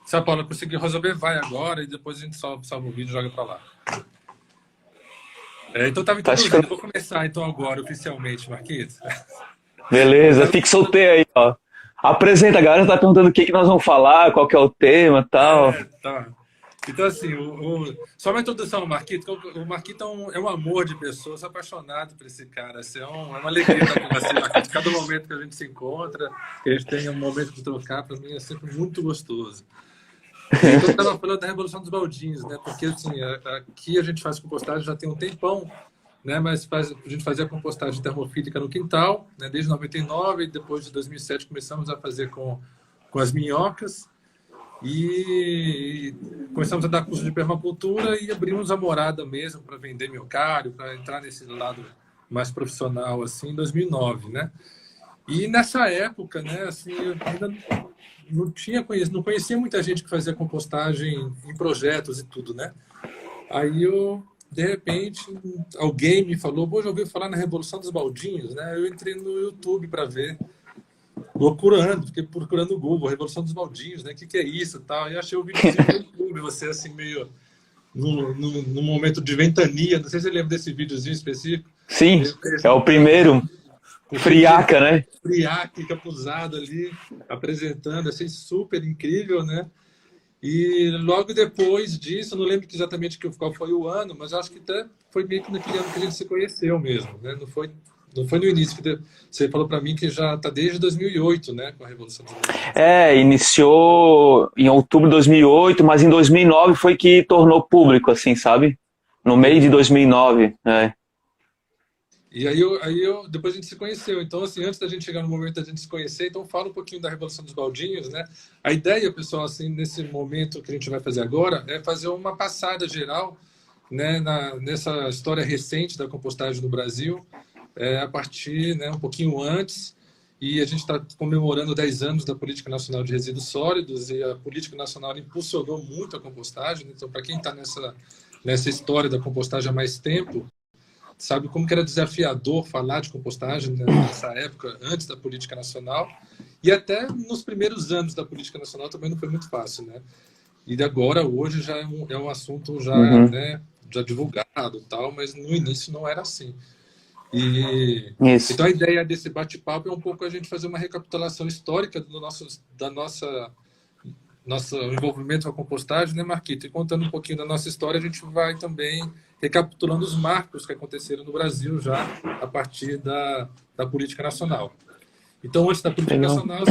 Se a Paula conseguir resolver, vai agora e depois a gente salva o vídeo e joga para lá. Então estava Tá introduzindo. ficando... Eu vou começar então agora, oficialmente, Marquito. Beleza, fixou-te aí, ó. Apresenta, a galera tá perguntando o que que nós vamos falar, qual que é o tema e tal. Tá. Então, assim, só uma introdução ao Marquito. O Marquito é um amor de pessoa, eu sou apaixonado por esse cara. Assim, é uma alegria estar com você, Marquito. Cada momento que a gente se encontra, que a gente tem um momento de trocar, para mim é sempre muito gostoso. E então, eu estava falando da Revolução dos Baldinhos, né? Porque, assim, aqui a gente faz compostagem já tem um tempão, né? Mas a gente fazia compostagem termofílica no quintal, né? Desde 99, e depois de 2007 começamos a fazer com as minhocas. E começamos a dar curso de permacultura e abrimos a morada mesmo para vender miocário, para entrar nesse lado mais profissional assim em 2009, né? E nessa época, né, assim, eu ainda não conhecia muita gente que fazia compostagem em projetos e tudo, né? Aí de repente, alguém me falou, já ouviu falar na Revolução dos Baldinhos, né? Eu entrei no YouTube para ver, fiquei procurando no Google, Revolução dos Baldinhos, né? O que é isso e tal. E achei o videozinho no YouTube, você assim, meio num momento de ventania. Não sei se você lembra desse videozinho específico. Sim, é o primeiro. Friaca, né? Friaca, encapuzado ali, apresentando, achei super incrível, né? E logo depois disso, não lembro exatamente qual foi o ano, mas acho que até foi meio que naquele ano que a gente se conheceu mesmo, né? Não foi no início, que você falou para mim que já está desde 2008, né, com a Revolução dos Baldinhos. Iniciou em outubro de 2008, mas em 2009 foi que tornou público, assim, sabe? No meio de 2009, né? E aí depois a gente se conheceu. Então, assim, antes da gente chegar no momento da gente se conhecer, então fala um pouquinho da Revolução dos Baldinhos, né? A ideia, pessoal, assim, nesse momento que a gente vai fazer agora, é fazer uma passada geral, né, nessa história recente da compostagem no Brasil, a partir, né, um pouquinho antes, e a gente está comemorando 10 anos da Política Nacional de Resíduos Sólidos, e a Política Nacional impulsionou muito a compostagem. Então, para quem está nessa história da compostagem há mais tempo, sabe como que era desafiador falar de compostagem, né, nessa época, antes da Política Nacional, e até nos primeiros anos da Política Nacional também não foi muito fácil, né? E agora, hoje, já é um assunto já, né, já divulgado e tal, mas no início não era assim. Isso. Então, a ideia desse bate-papo é um pouco a gente fazer uma recapitulação histórica da nosso envolvimento com a compostagem, né, Marquito? E contando um pouquinho da nossa história, a gente vai também recapitulando os marcos que aconteceram no Brasil já a partir da política nacional. Então, antes da política nacional,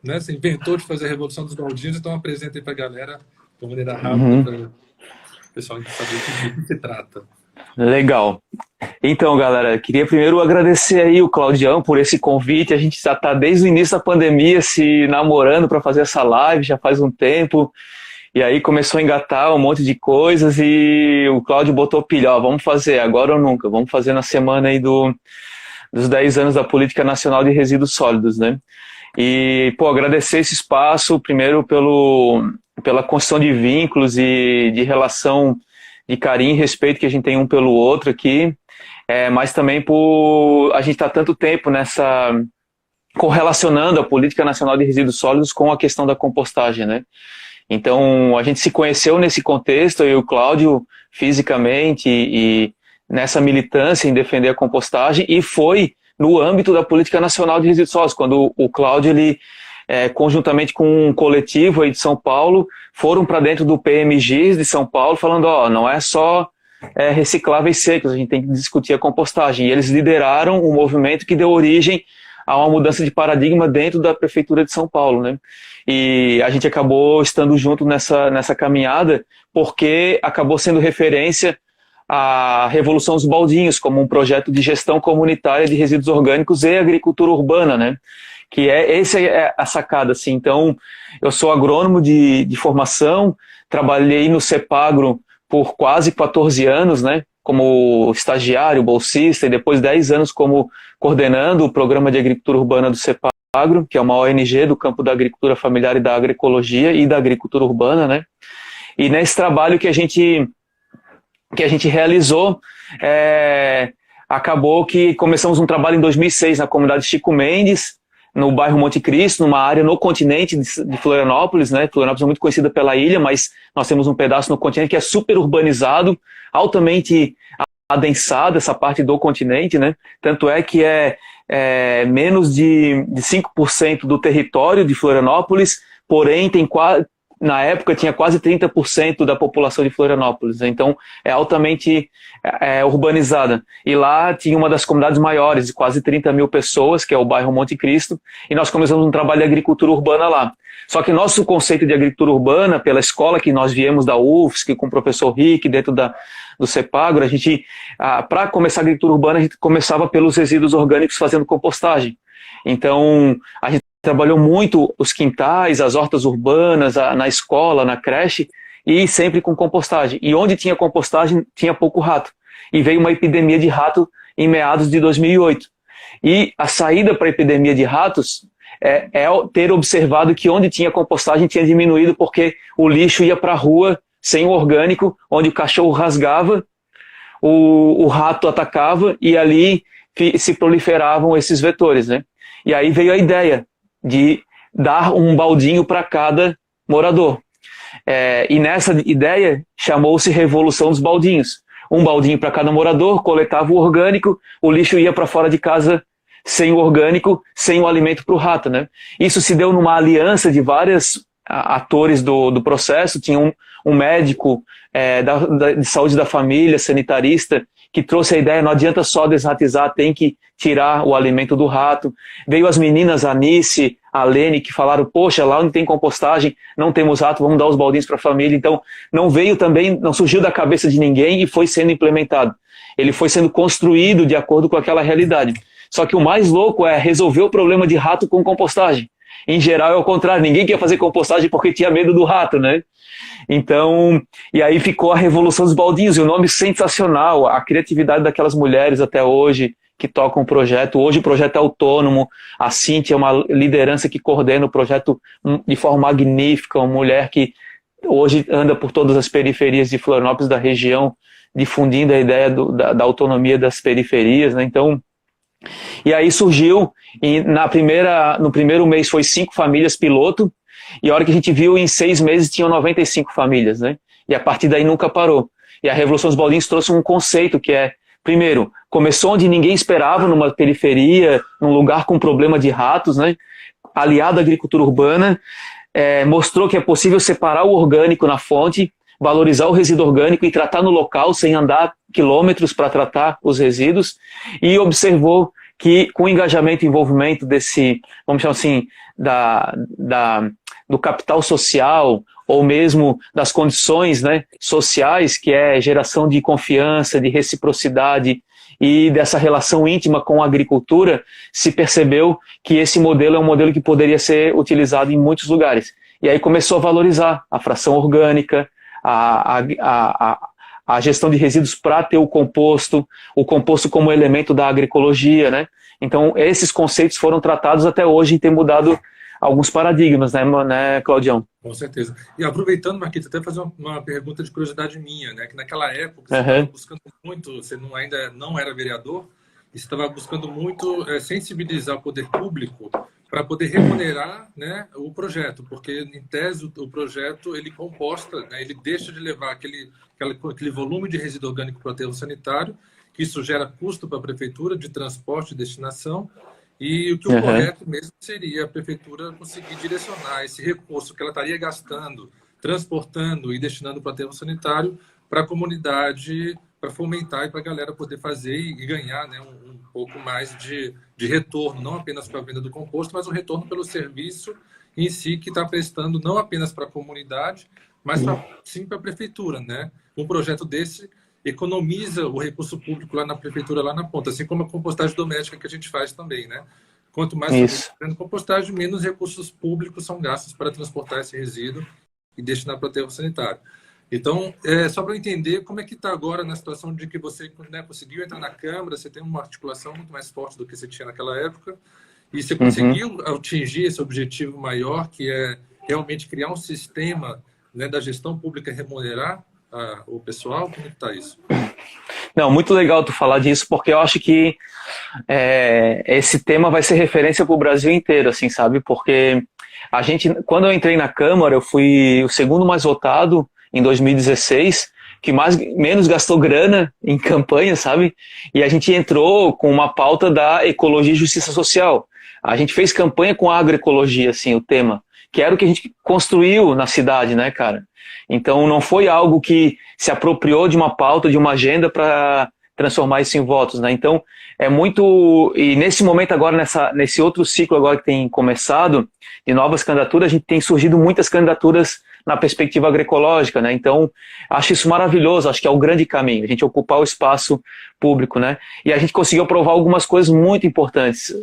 você inventou de fazer a Revolução dos Baldinhos, então apresenta aí para a galera de maneira rápida para o pessoal saber do que se trata. Legal. Então, galera, queria primeiro agradecer aí o Claudião por esse convite. A gente já está desde o início da pandemia se namorando para fazer essa live, já faz um tempo. E aí começou a engatar um monte de coisas e o Cláudio botou pilha, ó, vamos fazer agora ou nunca, vamos fazer na semana aí dos 10 anos da Política Nacional de Resíduos Sólidos, né? E, pô, agradecer esse espaço, primeiro pela construção de vínculos e de relação de carinho e respeito que a gente tem um pelo outro aqui, mas também por a gente estar tanto tempo correlacionando a Política Nacional de Resíduos Sólidos com a questão da compostagem, né? Então, a gente se conheceu nesse contexto, eu e o Cláudio, fisicamente, e nessa militância em defender a compostagem, e foi no âmbito da Política Nacional de Resíduos Sólidos, quando o Cláudio, conjuntamente com um coletivo aí de São Paulo, foram para dentro do PMGs de São Paulo, falando, ó, não é só recicláveis secos, a gente tem que discutir a compostagem. E eles lideraram um movimento que deu origem a uma mudança de paradigma dentro da Prefeitura de São Paulo, né? E a gente acabou estando junto nessa caminhada porque acabou sendo referência à Revolução dos Baldinhos como um projeto de gestão comunitária de resíduos orgânicos e agricultura urbana, né? Que essa é a sacada, assim. Então, eu sou agrônomo de formação, trabalhei no CEPAGRO por quase 14 anos, né? Como estagiário, bolsista, e depois 10 anos como coordenando o Programa de Agricultura Urbana do CEPAGRO, que é uma ONG do campo da agricultura familiar e da agroecologia e da agricultura urbana, né? E nesse trabalho que a gente realizou, acabou que começamos um trabalho em 2006 na comunidade Chico Mendes, no bairro Monte Cristo, numa área no continente de Florianópolis, né? Florianópolis é muito conhecida pela ilha, mas nós temos um pedaço no continente que é super urbanizado, altamente adensado, essa parte do continente, né? Tanto é que menos de 5% do território de Florianópolis, porém na época tinha quase 30% da população de Florianópolis, então é altamente urbanizada. E lá tinha uma das comunidades maiores, de quase 30 mil pessoas, que é o bairro Monte Cristo, e nós começamos um trabalho de agricultura urbana lá. Só que nosso conceito de agricultura urbana, pela escola que nós viemos da UFSC, com o professor Rick, dentro do CEPAGRO, para começar a agricultura urbana, a gente começava pelos resíduos orgânicos fazendo compostagem. Então, a gente trabalhou muito os quintais, as hortas urbanas, na escola, na creche, e sempre com compostagem. E onde tinha compostagem, tinha pouco rato. E veio uma epidemia de rato em meados de 2008. E a saída para a epidemia de ratos é ter observado que onde tinha compostagem tinha diminuído, porque o lixo ia para a rua sem o orgânico, onde o cachorro rasgava, o rato atacava, e ali se proliferavam esses vetores, né? E aí veio a ideia de dar um baldinho para cada morador. E nessa ideia chamou-se Revolução dos Baldinhos. Um baldinho para cada morador, coletava o orgânico, o lixo ia para fora de casa sem o orgânico, sem o alimento para o rato, né? Isso se deu numa aliança de vários atores do processo. Tinha um médico de saúde da família, sanitarista, que trouxe a ideia, não adianta só desratizar, tem que tirar o alimento do rato. Veio as meninas, a Anice, a Lene, que falaram, poxa, lá onde tem compostagem, não temos rato, vamos dar os baldinhos para a família. Então, não surgiu da cabeça de ninguém e foi sendo implementado. Ele foi sendo construído de acordo com aquela realidade. Só que o mais louco é resolver o problema de rato com compostagem. Em geral é o contrário, ninguém quer fazer compostagem porque tinha medo do rato, né? Então, e aí ficou a Revolução dos Baldinhos, e o nome sensacional, a criatividade daquelas mulheres até hoje que tocam o projeto. Hoje o projeto é autônomo, a Cíntia é uma liderança que coordena o projeto de forma magnífica, uma mulher que hoje anda por todas as periferias de Florianópolis, da região, difundindo a ideia da autonomia das periferias, né? Então, e aí surgiu, no primeiro mês foi 5 famílias piloto, e a hora que a gente viu, em 6 meses tinham 95 famílias, né? E a partir daí nunca parou. E a Revolução dos Baldinhos trouxe um conceito que primeiro, começou onde ninguém esperava, numa periferia, num lugar com problema de ratos, né? Aliado à agricultura urbana, mostrou que é possível separar o orgânico na fonte, valorizar o resíduo orgânico e tratar no local, sem andar quilômetros para tratar os resíduos, e observou que com o engajamento e envolvimento desse, vamos chamar assim, do capital social, ou mesmo das condições, né, sociais, que é geração de confiança, de reciprocidade e dessa relação íntima com a agricultura, se percebeu que esse modelo é um modelo que poderia ser utilizado em muitos lugares. E aí começou a valorizar a fração orgânica, a gestão de resíduos para ter o composto como elemento da agroecologia, né? Então, esses conceitos foram tratados até hoje e tem mudado alguns paradigmas, né, Claudião? Com certeza. E aproveitando, Marquito, até fazer uma pergunta de curiosidade minha, né? Que naquela época você estava buscando muito, você ainda não era vereador, e você estava buscando muito sensibilizar o poder público para poder remunerar, né, o projeto, porque em tese o projeto ele composta, né, ele deixa de levar aquele volume de resíduo orgânico para o aterro sanitário, que isso gera custo para a prefeitura de transporte e destinação, e o que o correto mesmo seria a prefeitura conseguir direcionar esse recurso que ela estaria gastando, transportando e destinando para o aterro sanitário para a comunidade, para fomentar e para a galera poder fazer e ganhar, né, um pouco mais de retorno, não apenas para a venda do composto, mas um retorno pelo serviço em si que está prestando não apenas para a comunidade, mas sim para a prefeitura, né? Um projeto desse economiza o recurso público lá na prefeitura, lá na ponta, assim como a compostagem doméstica que a gente faz também, né? Quanto mais fazendo compostagem, menos recursos públicos são gastos para transportar esse resíduo e destinar para o aterro sanitário. Então, só para eu entender como é que está agora na situação de que você, né, conseguiu entrar na Câmara, você tem uma articulação muito mais forte do que você tinha naquela época, e você conseguiu atingir esse objetivo maior, que é realmente criar um sistema, né, da gestão pública remunerar o pessoal? Como é que está isso? Não, muito legal tu falar disso, porque eu acho que esse tema vai ser referência para o Brasil inteiro, assim, sabe? Porque quando eu entrei na Câmara, eu fui o segundo mais votado em 2016, que menos gastou grana em campanha, sabe? E a gente entrou com uma pauta da ecologia e justiça social. A gente fez campanha com agroecologia, assim, o tema, que era o que a gente construiu na cidade, né, cara? Então não foi algo que se apropriou de uma pauta, de uma agenda para transformar isso em votos, né? Então é muito... E nesse momento agora, nesse outro ciclo agora que tem começado, de novas candidaturas, a gente tem surgido muitas candidaturas na perspectiva agroecológica, né? Então, acho isso maravilhoso, acho que é o grande caminho, a gente ocupar o espaço público, né? E a gente conseguiu aprovar algumas coisas muito importantes,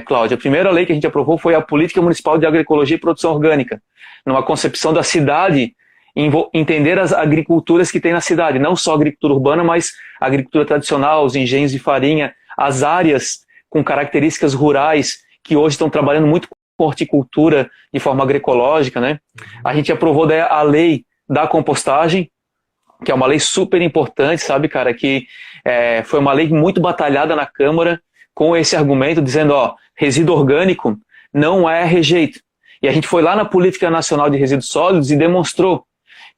Cláudia. A primeira lei que a gente aprovou foi a Política Municipal de Agroecologia e Produção Orgânica, numa concepção da cidade, entender as agriculturas que tem na cidade, não só a agricultura urbana, mas a agricultura tradicional, os engenhos de farinha, as áreas com características rurais que hoje estão trabalhando muito com horticultura de forma agroecológica, né? A gente aprovou a lei da compostagem, que é uma lei super importante, sabe, cara, que foi uma lei muito batalhada na Câmara com esse argumento, dizendo, resíduo orgânico não é rejeito. E a gente foi lá na Política Nacional de Resíduos Sólidos e demonstrou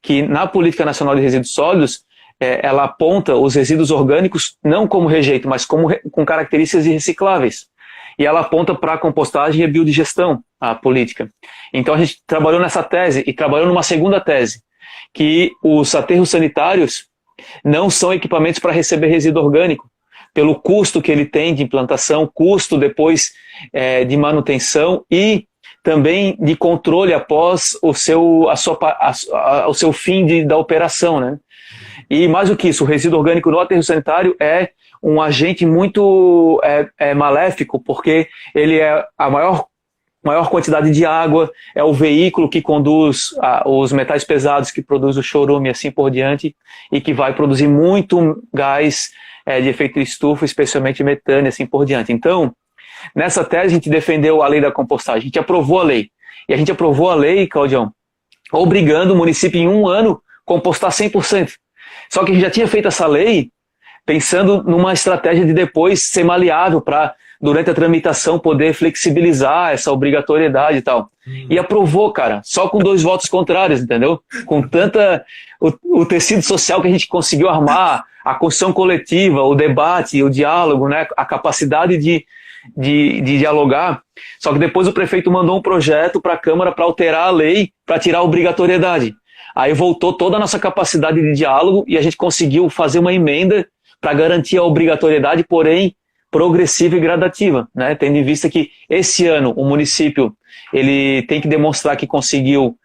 que na Política Nacional de Resíduos Sólidos ela aponta os resíduos orgânicos não como rejeito, mas com características irrecicláveis. E ela aponta para a compostagem e a biodigestão, a política. Então a gente trabalhou nessa tese e trabalhou numa segunda tese, que os aterros sanitários não são equipamentos para receber resíduo orgânico, pelo custo que ele tem de implantação, custo depois de manutenção e também de controle após o seu fim da operação, né? E mais do que isso, o resíduo orgânico no aterro sanitário é um agente muito maléfico, porque ele é a maior quantidade de água, é o veículo que conduz os metais pesados, que produz o chorume e assim por diante, e que vai produzir muito gás de efeito estufa, especialmente metano e assim por diante. Então, nessa tese a gente defendeu a lei da compostagem, a gente aprovou a lei. E a gente aprovou a lei, Claudião, obrigando o município em 1 ano compostar 100%. Só que a gente já tinha feito essa lei pensando numa estratégia de depois ser maleável para, durante a tramitação, poder flexibilizar essa obrigatoriedade e tal. E aprovou, cara, só com 2 votos contrários, entendeu? Com o tecido social que a gente conseguiu armar, a construção coletiva, o debate, o diálogo, né? A capacidade de dialogar. Só que depois o prefeito mandou um projeto para a Câmara para alterar a lei, para tirar a obrigatoriedade. Aí voltou toda a nossa capacidade de diálogo e a gente conseguiu fazer uma emenda para garantir a obrigatoriedade, porém progressiva e gradativa, né? Tendo em vista que esse ano o município ele tem que demonstrar que conseguiu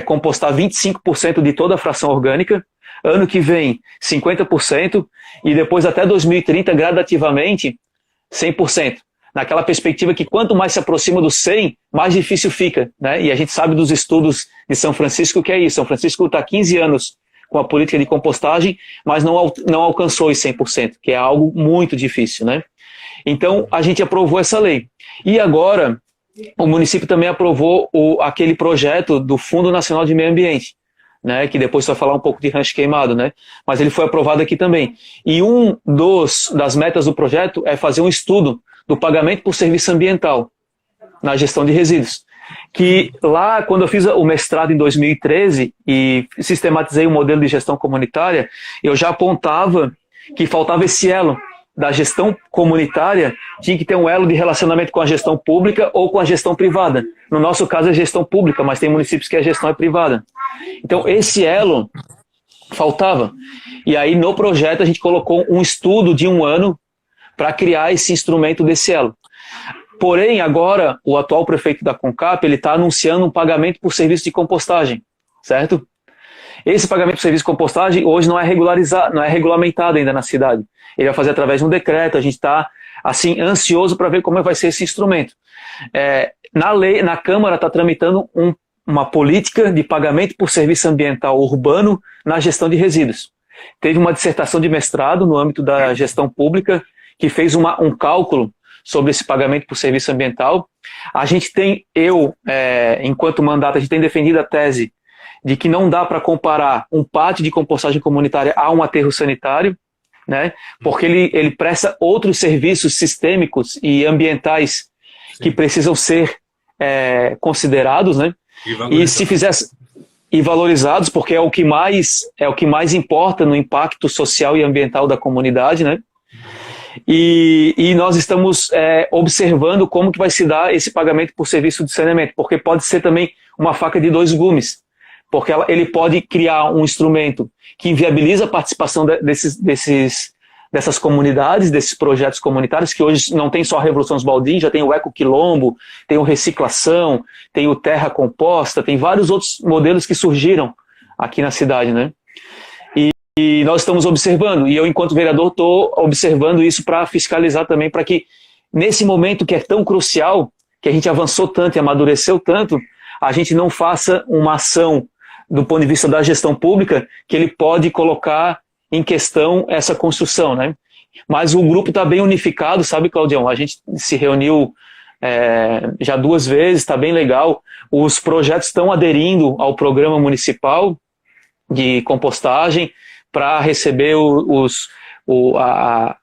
compostar 25% de toda a fração orgânica, ano que vem 50% e depois até 2030 gradativamente 100%. Naquela perspectiva que quanto mais se aproxima do 100, mais difícil fica, né? E a gente sabe dos estudos de São Francisco que é isso. São Francisco está 15 anos com a política de compostagem, mas não alcançou os 100%, que é algo muito difícil, né? Então, a gente aprovou essa lei. E agora, o município também aprovou aquele projeto do Fundo Nacional de Meio Ambiente, né? Que depois vai falar um pouco de rancho queimado, né? Mas ele foi aprovado aqui também. E das metas do projeto é fazer um estudo do pagamento por serviço ambiental na gestão de resíduos. Que lá, quando eu fiz o mestrado em 2013 e sistematizei o modelo de gestão comunitária, eu já apontava que faltava esse elo da gestão comunitária, tinha que ter um elo de relacionamento com a gestão pública ou com a gestão privada. No nosso caso é gestão pública, mas tem municípios que a gestão é privada. Então esse elo faltava. E aí no projeto a gente colocou um estudo de 1 ano para criar esse instrumento desse elo. Porém, agora, o atual prefeito da CONCAP, ele está anunciando um pagamento por serviço de compostagem, certo? Esse pagamento por serviço de compostagem hoje não é regularizado, não é regulamentado ainda na cidade. Ele vai fazer através de um decreto, a gente está, assim, ansioso para ver como vai ser esse instrumento. Na Câmara está tramitando uma política de pagamento por serviço ambiental urbano na gestão de resíduos. Teve uma dissertação de mestrado no âmbito da gestão pública, que fez um cálculo sobre esse pagamento por serviço ambiental. A gente tem, enquanto mandato, a gente tem defendido a tese de que não dá para comparar um pátio de compostagem comunitária a um aterro sanitário, né? Porque ele presta outros serviços sistêmicos e ambientais que precisam ser considerados, né? E se fizesse e valorizados, porque é o que mais importa no impacto social e ambiental da comunidade, né? E nós estamos observando como que vai se dar esse pagamento por serviço de saneamento, porque pode ser também uma faca de dois gumes, porque ele pode criar um instrumento que inviabiliza a participação dessas comunidades, desses projetos comunitários, que hoje não tem só a Revolução dos Baldinhos, já tem o Ecoquilombo, tem o Reciclação, tem o Terra Composta, tem vários outros modelos que surgiram aqui na cidade, né? E nós estamos observando, e eu, enquanto vereador, estou observando isso para fiscalizar também, para que, nesse momento que é tão crucial, que a gente avançou tanto e amadureceu tanto, a gente não faça uma ação do ponto de vista da gestão pública que ele pode colocar em questão essa construção, né? Mas o grupo está bem unificado, sabe, Claudião? A gente se reuniu já 2 vezes, está bem legal. Os projetos estão aderindo ao programa municipal de compostagem para receber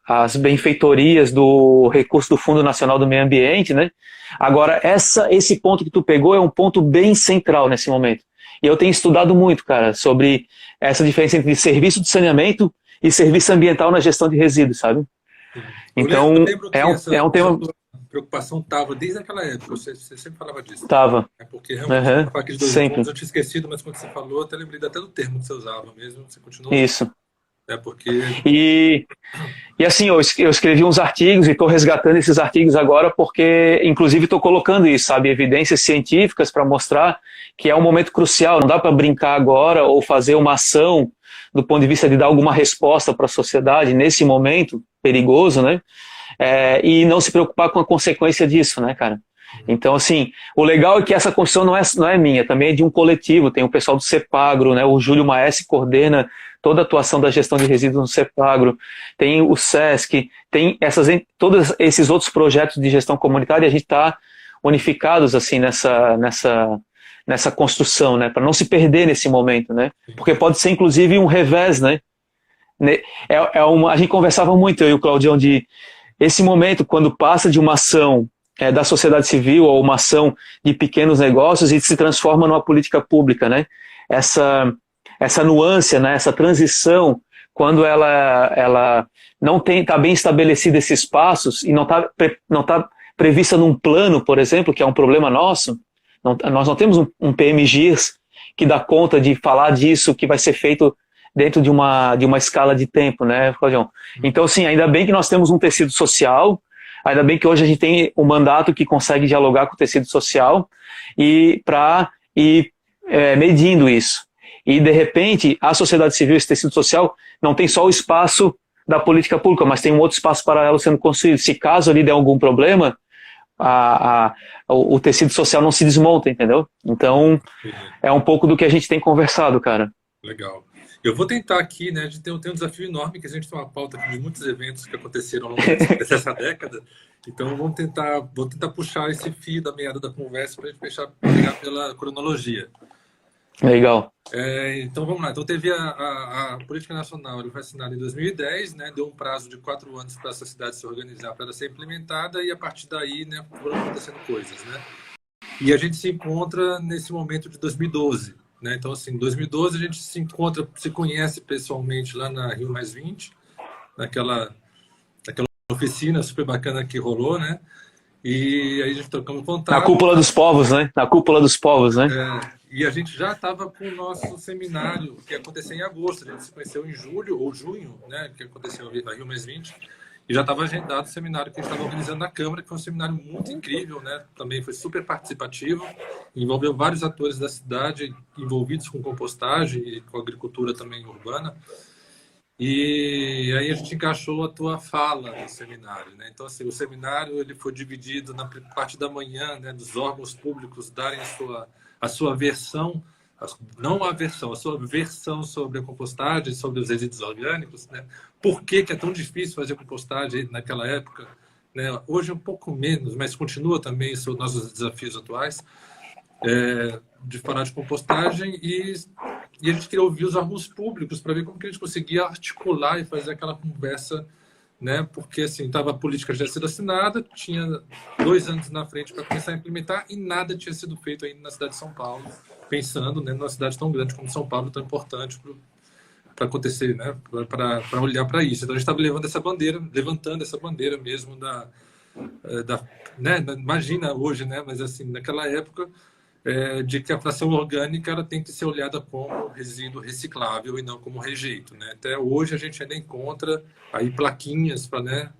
as benfeitorias do recurso do Fundo Nacional do Meio Ambiente, né? Agora, esse ponto que tu pegou é um ponto bem central nesse momento. E eu tenho estudado muito, cara, sobre essa diferença entre serviço de saneamento e serviço ambiental na gestão de resíduos, sabe? Então, é um tema... preocupação estava desde aquela época, você sempre falava disso. Estava. Porque realmente, aqueles 2 sempre. pontos eu tinha esquecido, mas quando você falou, eu até lembrei até do termo que você usava mesmo, você continuou. Isso. Porque... E assim, eu escrevi uns artigos e estou resgatando esses artigos agora porque, inclusive, estou colocando isso, sabe, evidências científicas para mostrar que é um momento crucial, não dá para brincar agora ou fazer uma ação do ponto de vista de dar alguma resposta para a sociedade nesse momento perigoso, né? E não se preocupar com a consequência disso, né, cara? Então, assim, o legal é que essa construção não é minha, também é de um coletivo, tem o pessoal do CEPAGRO, né, o Júlio Maessi coordena toda a atuação da gestão de resíduos no CEPAGRO, tem o SESC, tem todos esses outros projetos de gestão comunitária, e a gente está unificados, assim, nessa construção, né, para não se perder nesse momento, né, porque pode ser, inclusive, um revés, né, a gente conversava muito, eu e o Claudião, de esse momento, quando passa de uma ação da sociedade civil ou uma ação de pequenos negócios e se transforma numa política pública, né? Essa nuance, né? Essa transição, quando ela não está bem estabelecida esses passos e não está prevista num plano, por exemplo, que é um problema nosso, nós não temos um PMGIRS que dá conta de falar disso, que vai ser feito dentro de uma escala de tempo, né, Claudião? Então, assim, ainda bem que nós temos um tecido social, ainda bem que hoje a gente tem um mandato que consegue dialogar com o tecido social e para ir medindo isso. E, de repente, a sociedade civil, esse tecido social, não tem só o espaço da política pública, mas tem um outro espaço paralelo sendo construído. Se caso ali der algum problema, o tecido social não se desmonta, entendeu? Então, é um pouco do que a gente tem conversado, cara. Legal. Eu vou tentar aqui, né? A gente tem um desafio enorme, que a gente tem uma pauta aqui de muitos eventos que aconteceram ao longo dessa década. Então, vou tentar puxar esse fio da meada da conversa para a gente pegar pela cronologia. Legal. Então, vamos lá. Então, teve a Política Nacional, ele foi assinada em 2010, né? Deu um prazo de 4 anos para essa cidade se organizar para ela ser implementada e, a partir daí, né, foram acontecendo coisas, né? E a gente se encontra nesse momento de 2012. Né? Então, assim, em 2012 a gente se conhece pessoalmente lá na Rio Mais 20, naquela oficina super bacana que rolou, né? E aí a gente trocamos contato. Na Cúpula dos Povos, né? Na Cúpula dos Povos, né? E a gente já estava com o nosso seminário, que aconteceu em agosto. A gente se conheceu em julho ou junho, né? Que aconteceu na Rio Mais 20. E já estava agendado o seminário que a gente estava organizando na Câmara, que foi um seminário muito incrível, né? Também foi super participativo, envolveu vários atores da cidade envolvidos com compostagem e com agricultura também urbana. E aí a gente encaixou a tua fala no seminário, né? Então, assim, o seminário ele foi dividido na parte da manhã, né, dos órgãos públicos darem a sua versão, não a versão, a sua versão sobre a compostagem, sobre os resíduos orgânicos, né? Por que é tão difícil fazer compostagem naquela época, né? Hoje um pouco menos, mas continua também nossos desafios atuais, de falar de compostagem e E a gente queria ouvir os órgãos públicos para ver como que a gente conseguia articular e fazer aquela conversa, né? Porque assim, tava a política já sido assinada, tinha 2 anos na frente para começar a implementar e nada tinha sido feito ainda na cidade de São Paulo, pensando, né, numa cidade tão grande como São Paulo, tão importante para acontecer, né? Para olhar para isso. Então a gente estava levantando essa bandeira mesmo né? Imagina hoje, né? Mas assim, naquela época, de que a fração orgânica ela tem que ser olhada como resíduo reciclável e não como rejeito, né? Até hoje a gente ainda encontra aí plaquinhas para, né,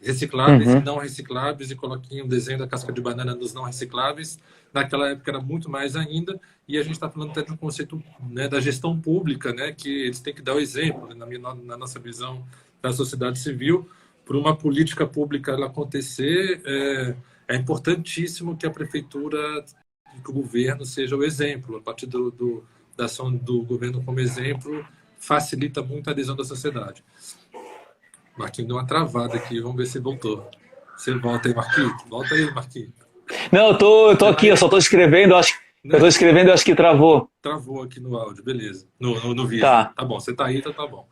recicláveis e não recicláveis e coloquinha um desenho da casca de banana nos não recicláveis. Naquela época era muito mais ainda, e a gente está falando até de um conceito, né, da gestão pública, né, que eles têm que dar o exemplo, né, na nossa visão da sociedade civil. Para uma política pública ela acontecer, é importantíssimo que a prefeitura, que o governo seja o exemplo. A partir da ação do governo como exemplo, facilita muito a adesão da sociedade. Marquinhos deu uma travada aqui, vamos ver se voltou. Você volta aí, Marquinhos? Volta aí, Marquinhos. Não, eu tô aqui, eu só tô escrevendo, eu tô escrevendo, acho que travou. Travou aqui no áudio, beleza. No vídeo. Tá. Tá bom, você tá aí, então tá bom.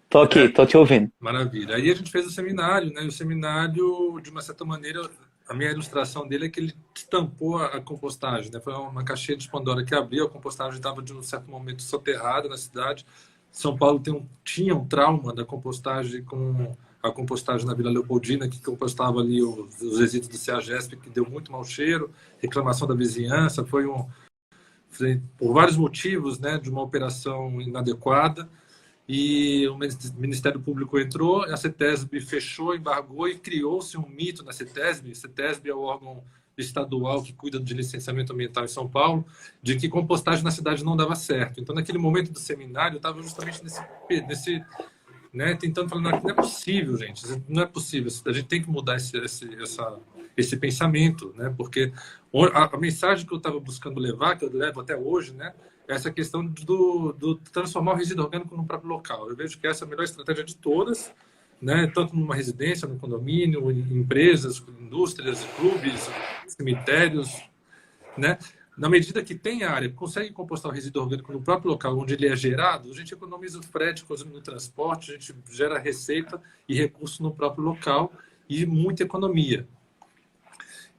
Tô aqui, tô te ouvindo. Maravilha. Aí a gente fez o seminário, né? E o seminário, de uma certa maneira, a minha ilustração dele é que ele estampou a compostagem, né? Foi uma caixinha de Pandora que abriu, a compostagem estava de um certo momento soterrada na cidade. São Paulo tinha um trauma da compostagem com a compostagem na Vila Leopoldina, que compostava ali os resíduos do CEAGESP, que deu muito mau cheiro, reclamação da vizinhança, foi por vários motivos, né, de uma operação inadequada, e o Ministério Público entrou, a CETESB fechou, embargou e criou-se um mito na CETESB. A CETESB é o órgão estadual que cuida de licenciamento ambiental em São Paulo, de que compostagem na cidade não dava certo. Então, naquele momento do seminário, eu estava justamente nesse né, tentando falar, não é possível, gente, não é possível, a gente tem que mudar esse pensamento, né, porque a mensagem que eu estava buscando levar, que eu levo até hoje, né, é essa questão do transformar o resíduo orgânico no próprio local. Eu vejo que essa é a melhor estratégia de todas, né, tanto numa residência, no condomínio, em empresas, indústrias, clubes, cemitérios, né? Na medida que tem área, consegue compostar o resíduo orgânico no próprio local onde ele é gerado, a gente economiza o frete, economiza o transporte, a gente gera receita e recurso no próprio local e muita economia.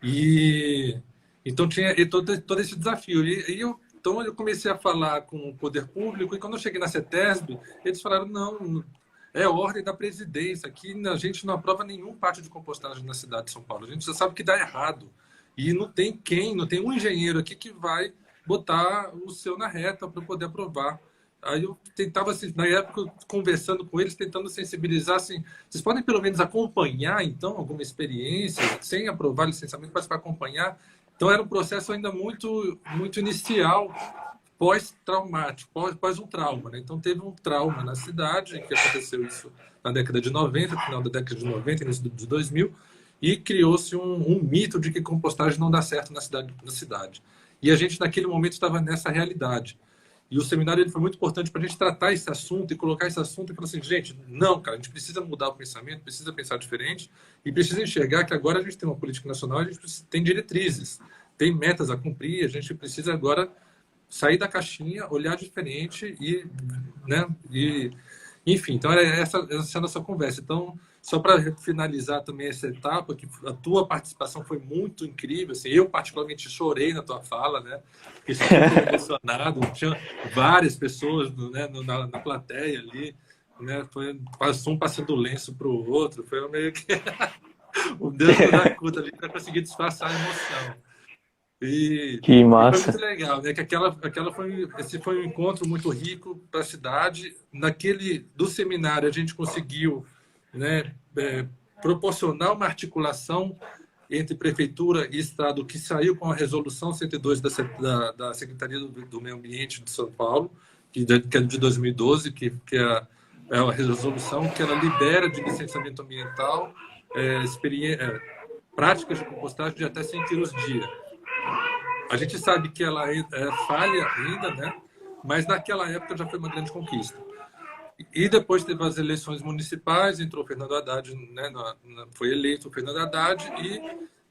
E então tinha todo esse desafio. Então eu comecei a falar com o poder público, e quando eu cheguei na CETESB, eles falaram, não, é ordem da presidência, aqui a gente não aprova nenhum pátio de compostagem na cidade de São Paulo, a gente já sabe que dá errado. E não tem um engenheiro aqui que vai botar o seu na reta para poder aprovar. Aí eu tentava, assim, na época, conversando com eles, tentando sensibilizar, assim, vocês podem pelo menos acompanhar, então, alguma experiência, sem aprovar licenciamento, mas para acompanhar. Então era um processo ainda muito, muito inicial, pós-traumático, pós um trauma, né? Então teve um trauma na cidade, que aconteceu isso na década de 90, final da década de 90, início de 2000, e criou-se um mito de que compostagem não dá certo na cidade. E a gente, naquele momento, estava nessa realidade. E o seminário ele foi muito importante para a gente tratar esse assunto e colocar esse assunto e falar assim, gente, não, cara, a gente precisa mudar o pensamento, precisa pensar diferente e precisa enxergar que agora a gente tem uma política nacional, a gente tem diretrizes, tem metas a cumprir, a gente precisa agora sair da caixinha, olhar diferente e, né, enfim, então essa é a nossa conversa. Então, só para finalizar também essa etapa, que a tua participação foi muito incrível, assim, eu particularmente chorei na tua fala, né? Fiquei super emocionado, tinha várias pessoas, né, na plateia ali, né? Passou um passando o lenço para o outro, foi meio que o Deus da conta ali para conseguir disfarçar a emoção. Que massa. Foi muito legal, né? Que esse foi um encontro muito rico para a cidade. Do seminário a gente conseguiu, né, proporcionar uma articulação entre prefeitura e estado que saiu com a resolução 102 da Secretaria do Meio Ambiente de São Paulo, que é de 2012, que é a resolução que ela libera de licenciamento ambiental práticas de compostagem de até 100 quilos dia. A gente sabe que ela é falha ainda, né? Mas naquela época já foi uma grande conquista. E depois teve as eleições municipais, entrou o Fernando Haddad, né? Foi eleito o Fernando Haddad e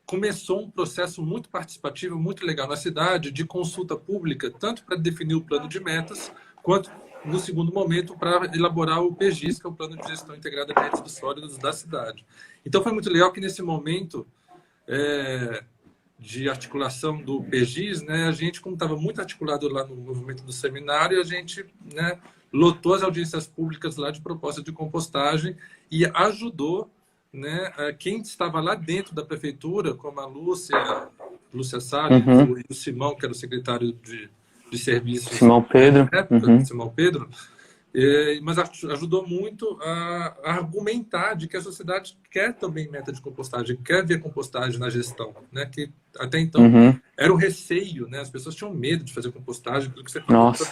começou um processo muito participativo, muito legal na cidade, de consulta pública, tanto para definir o plano de metas, quanto no segundo momento para elaborar o PGIS, que é o Plano de Gestão Integrada de Resíduos Sólidos da cidade. Então foi muito legal que nesse momento de articulação do PGIS, né, a gente, como estava muito articulado lá no movimento do seminário, a gente, né, lotou as audiências públicas lá de proposta de compostagem e ajudou, né, quem estava lá dentro da prefeitura, como a Lúcia Salles e o Simão, que era o secretário de serviços. Simão Pedro. Na época, Simão Pedro. Mas ajudou muito a argumentar de que a sociedade quer também meta de compostagem, quer ver compostagem na gestão, né? Que até então era um receio, né? As pessoas tinham medo de fazer compostagem, porque você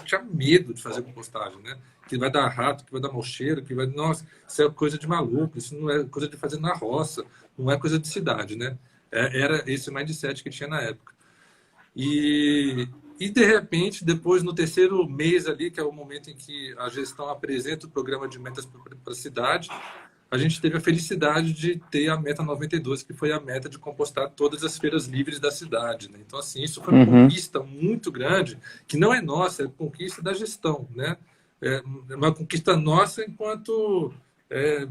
tinha medo de fazer compostagem, né? Que vai dar rato, que vai dar mau cheiro, que vai... Nossa, isso é coisa de maluco, isso não é coisa de fazer na roça, não é coisa de cidade, né? Era esse mindset que tinha na época. E, de repente, depois, no terceiro mês ali, que é o momento em que a gestão apresenta o programa de metas para a cidade, a gente teve a felicidade de ter a meta 92, que foi a meta de compostar todas as feiras livres da cidade, né? Então, assim, isso foi uma conquista muito grande, que não é nossa, é conquista da gestão, né? É uma conquista nossa enquanto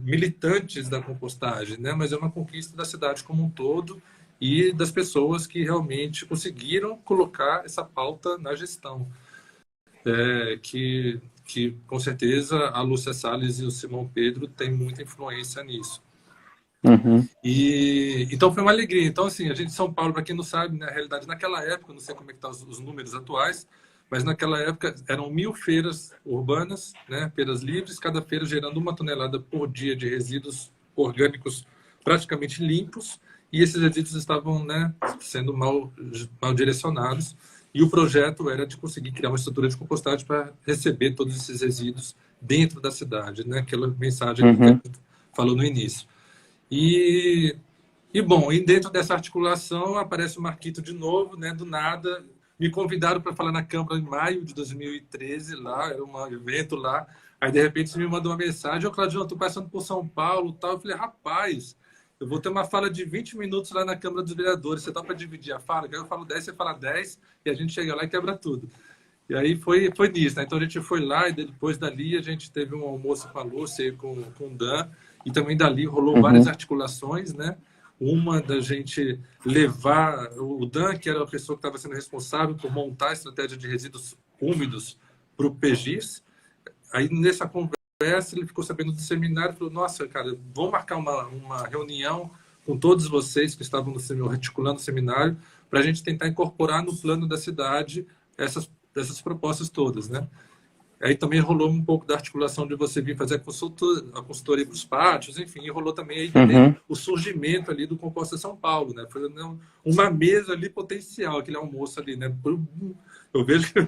militantes da compostagem, né? Mas é uma conquista da cidade como um todo, e das pessoas que realmente conseguiram colocar essa pauta na gestão. Que com certeza a Lúcia Salles e o Simão Pedro têm muita influência nisso. Então foi uma alegria. Então, assim, a gente de São Paulo, para quem não sabe, na realidade, naquela época, não sei como é que estão os números atuais, mas naquela época eram 1.000 feiras urbanas, né, feiras livres, cada feira gerando 1 tonelada por dia de resíduos orgânicos praticamente limpos, e esses resíduos estavam, né, sendo mal direcionados, e o projeto era de conseguir criar uma estrutura de compostagem para receber todos esses resíduos dentro da cidade, né, aquela mensagem que a gente falou no início. Bom, e dentro dessa articulação aparece o Marquito de novo, né, do nada, me convidaram para falar na Câmara em maio de 2013, lá, era um evento lá, aí de repente você me mandou uma mensagem, Claudio, eu estou passando por São Paulo, tal. Eu falei, rapaz, eu vou ter uma fala de 20 minutos lá na Câmara dos Vereadores. Você está para dividir a fala? Eu falo 10, você fala 10, e a gente chega lá e quebra tudo. E aí foi nisso, né? Então a gente foi lá, e depois dali a gente teve um almoço com a Lúcia e com o Dan, e também dali rolou várias articulações, né? Uma da gente levar o Dan, que era a pessoa que estava sendo responsável por montar a estratégia de resíduos úmidos para o PGIS. Aí nessa conversa, ele ficou sabendo do seminário e falou, nossa, cara, vamos marcar uma reunião com todos vocês que estavam articulando o seminário para a gente tentar incorporar no plano da cidade essas propostas todas, né? Aí também rolou um pouco da articulação de você vir fazer a consultoria para os pátios, enfim, e rolou também aí o surgimento ali do Composta São Paulo, né? Foi uma mesa ali potencial, aquele almoço ali, né? Eu vejo que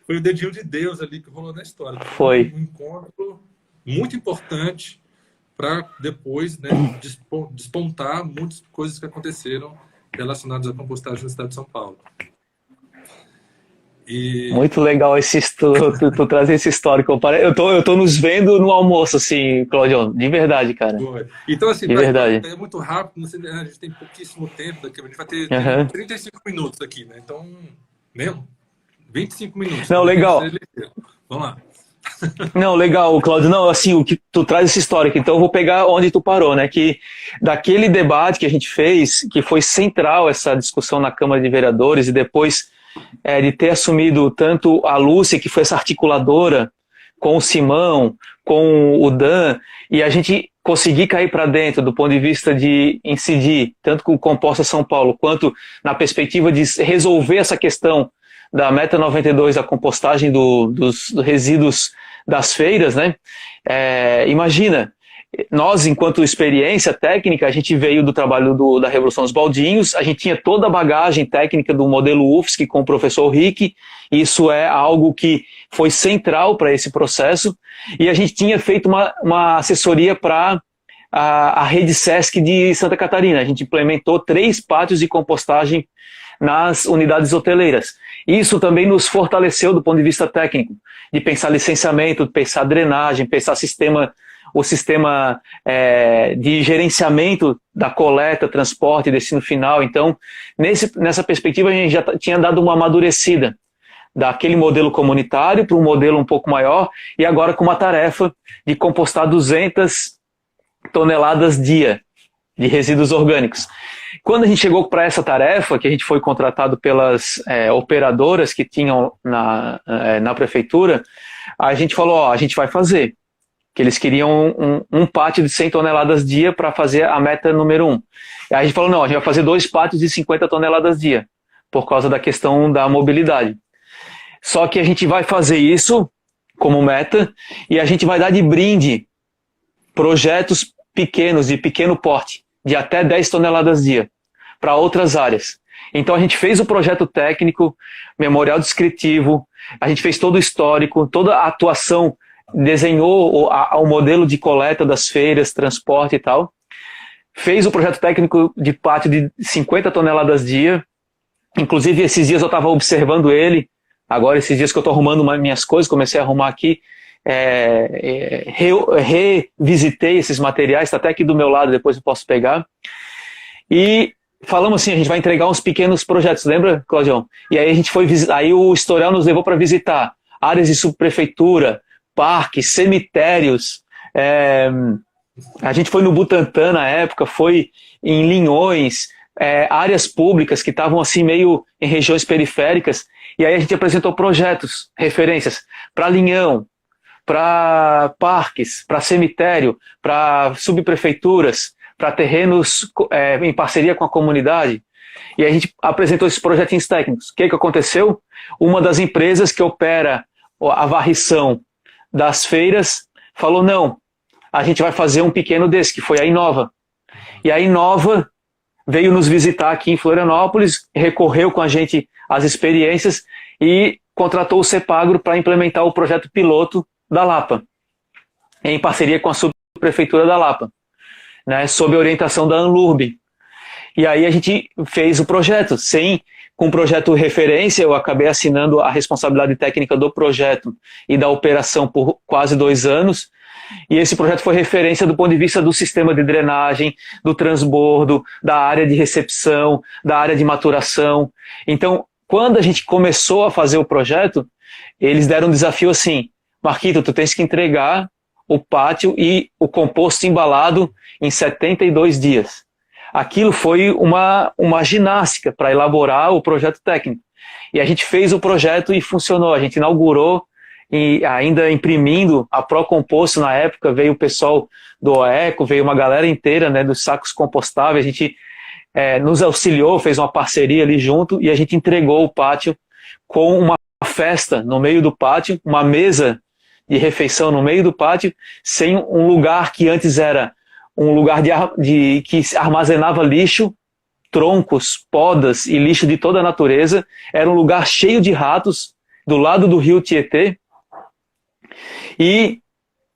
foi o dedinho de Deus ali que rolou na história. Foi um encontro muito importante para depois, né, despontar muitas coisas que aconteceram relacionadas à compostagem na cidade de São Paulo. Muito legal tu trazer esse histórico. Eu tô nos vendo no almoço, assim, Claudio, de verdade, cara. Então, assim, de verdade. É muito rápido, a gente tem pouquíssimo tempo daqui, a gente vai ter 35 minutos aqui, né? Então, mesmo, 25 minutos. Não, legal. Vamos lá. Não, legal, Claudio. Não, assim, o que tu traz essa história, então eu vou pegar onde tu parou, né? Que daquele debate que a gente fez, que foi central essa discussão na Câmara de Vereadores, e depois de ter assumido tanto a Lúcia, que foi essa articuladora, com o Simão, com o Dan, e a gente conseguir cair para dentro do ponto de vista de incidir, tanto com o Composta São Paulo, quanto na perspectiva de resolver essa questão da meta 92, da compostagem dos resíduos das feiras, né? Imagina, nós, enquanto experiência técnica, a gente veio do trabalho da Revolução dos Baldinhos, a gente tinha toda a bagagem técnica do modelo UFSC com o professor Rick, isso é algo que foi central para esse processo, e a gente tinha feito uma assessoria para a rede SESC de Santa Catarina. A gente implementou 3 pátios de compostagem nas unidades hoteleiras. Isso também nos fortaleceu do ponto de vista técnico, de pensar licenciamento, de pensar drenagem, pensar o sistema de gerenciamento da coleta, transporte e destino final. Então, nessa perspectiva, a gente já tinha dado uma amadurecida daquele modelo comunitário para um modelo um pouco maior, e agora com uma tarefa de compostar 200 toneladas dia de resíduos orgânicos. Quando a gente chegou para essa tarefa, que a gente foi contratado pelas operadoras que tinham na prefeitura, a gente falou, ó, a gente vai fazer. Que eles queriam um pátio de 100 toneladas dia para fazer a meta número 1. Aí a gente falou, não, a gente vai fazer 2 pátios de 50 toneladas dia, por causa da questão da mobilidade. Só que a gente vai fazer isso como meta e a gente vai dar de brinde projetos pequenos, de pequeno porte, de até 10 toneladas dia, para outras áreas. Então a gente fez o projeto técnico, memorial descritivo, a gente fez todo o histórico, toda a atuação, desenhou o modelo de coleta das feiras, transporte e tal, fez o projeto técnico de pátio de 50 toneladas dia, inclusive esses dias eu estava observando ele, agora esses dias que eu estou arrumando minhas coisas, comecei a arrumar aqui, revisitei esses materiais, está até aqui do meu lado, depois eu posso pegar, e falamos assim, a gente vai entregar uns pequenos projetos, lembra, Claudião? E aí a gente foi, aí o Historial nos levou para visitar áreas de subprefeitura, parques, cemitérios, a gente foi no Butantã na época, foi em Linhões, áreas públicas que estavam assim meio em regiões periféricas, e aí a gente apresentou projetos, referências para Linhão, para parques, para cemitério, para subprefeituras, para terrenos em parceria com a comunidade, e a gente apresentou esses projetinhos técnicos. O que aconteceu? Uma das empresas que opera a varrição das feiras, falou, não, a gente vai fazer um pequeno desse, que foi a Inova. E a Inova veio nos visitar aqui em Florianópolis, recorreu com a gente às experiências e contratou o Cepagro para implementar o projeto piloto da Lapa, em parceria com a subprefeitura da Lapa, né, sob a orientação da Anlurb. E aí a gente fez o projeto, com o projeto referência, eu acabei assinando a responsabilidade técnica do projeto e da operação por quase 2 anos, e esse projeto foi referência do ponto de vista do sistema de drenagem, do transbordo, da área de recepção, da área de maturação. Então, quando a gente começou a fazer o projeto, eles deram um desafio assim, Marquito, tu tens que entregar o pátio e o composto embalado em 72 dias. Aquilo foi uma ginástica para elaborar o projeto técnico. E a gente fez o projeto e funcionou. A gente inaugurou, e ainda imprimindo a Procomposto na época, veio o pessoal do OECO, veio uma galera inteira, né, dos sacos compostáveis, a gente nos auxiliou, fez uma parceria ali junto, e a gente entregou o pátio com uma festa no meio do pátio, uma mesa de refeição no meio do pátio, sem um lugar que antes era um lugar que armazenava lixo, troncos, podas e lixo de toda a natureza. Era um lugar cheio de ratos, do lado do rio Tietê. E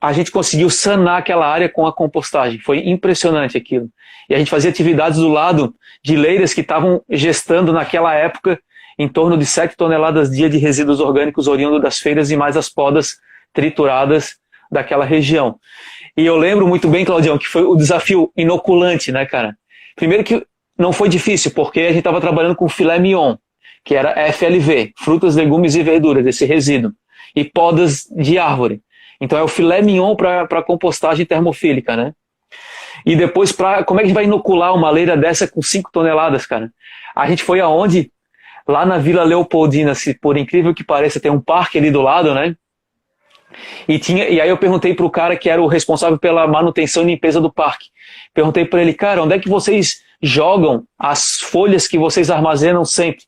a gente conseguiu sanar aquela área com a compostagem. Foi impressionante aquilo. E a gente fazia atividades do lado de leiras que estavam gestando naquela época em torno de 7 toneladas dia de resíduos orgânicos oriundos das feiras e mais as podas trituradas daquela região. E eu lembro muito bem, Claudião, que foi o desafio inoculante, né, cara? Primeiro que não foi difícil, porque a gente estava trabalhando com filé mignon, que era FLV, frutas, legumes e verduras, esse resíduo, e podas de árvore. Então é o filé mignon para compostagem termofílica, né? E depois, como é que a gente vai inocular uma leira dessa com 5 toneladas, cara? A gente foi aonde? Lá na Vila Leopoldina, se por incrível que pareça, tem um parque ali do lado, né? E aí eu perguntei para o cara que era o responsável pela manutenção e limpeza do parque. Perguntei para ele, cara, onde é que vocês jogam as folhas que vocês armazenam sempre?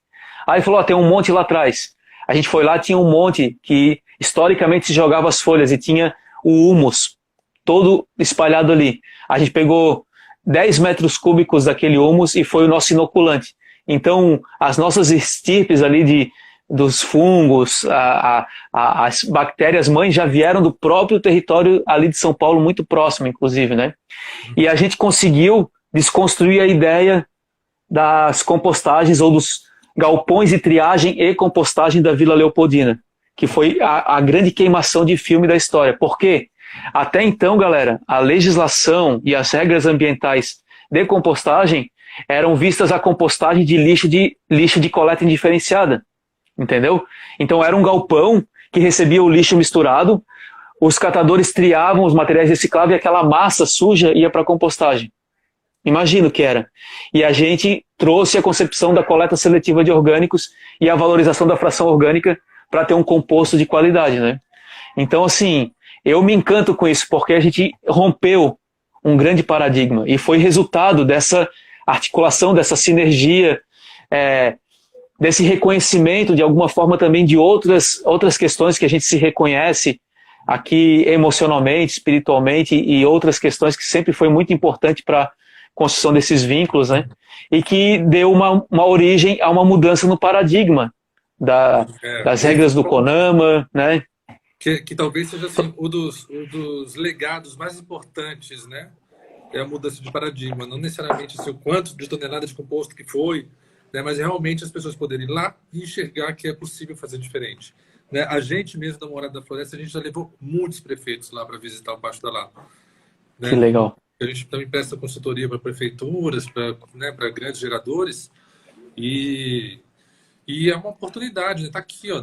Aí ele falou, tem um monte lá atrás. A gente foi lá, tinha um monte que historicamente se jogava as folhas e tinha o humus todo espalhado ali. A gente pegou 10 metros cúbicos daquele humus e foi o nosso inoculante. Então, as nossas estirpes ali dos fungos, as bactérias mães já vieram do próprio território ali de São Paulo, muito próximo, inclusive, né? E a gente conseguiu desconstruir a ideia das compostagens ou dos galpões de triagem e compostagem da Vila Leopoldina, que foi a grande queimação de filme da história. Por quê? Até então, galera, a legislação e as regras ambientais de compostagem eram vistas a compostagem de lixo de coleta indiferenciada, entendeu? Então era um galpão que recebia o lixo misturado, os catadores triavam os materiais recicláveis e aquela massa suja ia para a compostagem. Imagina o que era. E a gente trouxe a concepção da coleta seletiva de orgânicos e a valorização da fração orgânica para ter um composto de qualidade, né? Então, assim, eu me encanto com isso, porque a gente rompeu um grande paradigma e foi resultado dessa articulação, dessa sinergia, desse reconhecimento, de alguma forma também de outras questões que a gente se reconhece aqui emocionalmente, espiritualmente e outras questões que sempre foi muito importante para a construção desses vínculos, né? E que deu uma origem a uma mudança no paradigma das regras do CONAMA, né? Que talvez seja assim, um dos legados mais importantes, né? É a mudança de paradigma. Não necessariamente assim, o quanto de tonelada de composto que foi, né? Mas realmente as pessoas poderem ir lá e enxergar que é possível fazer diferente. Né? A gente mesmo da Morada da Floresta, a gente já levou muitos prefeitos lá para visitar o Pasto da Lapa. Né? Que legal. A gente também presta consultoria para prefeituras, para grandes geradores. E é uma oportunidade, né? Tá aqui, ó,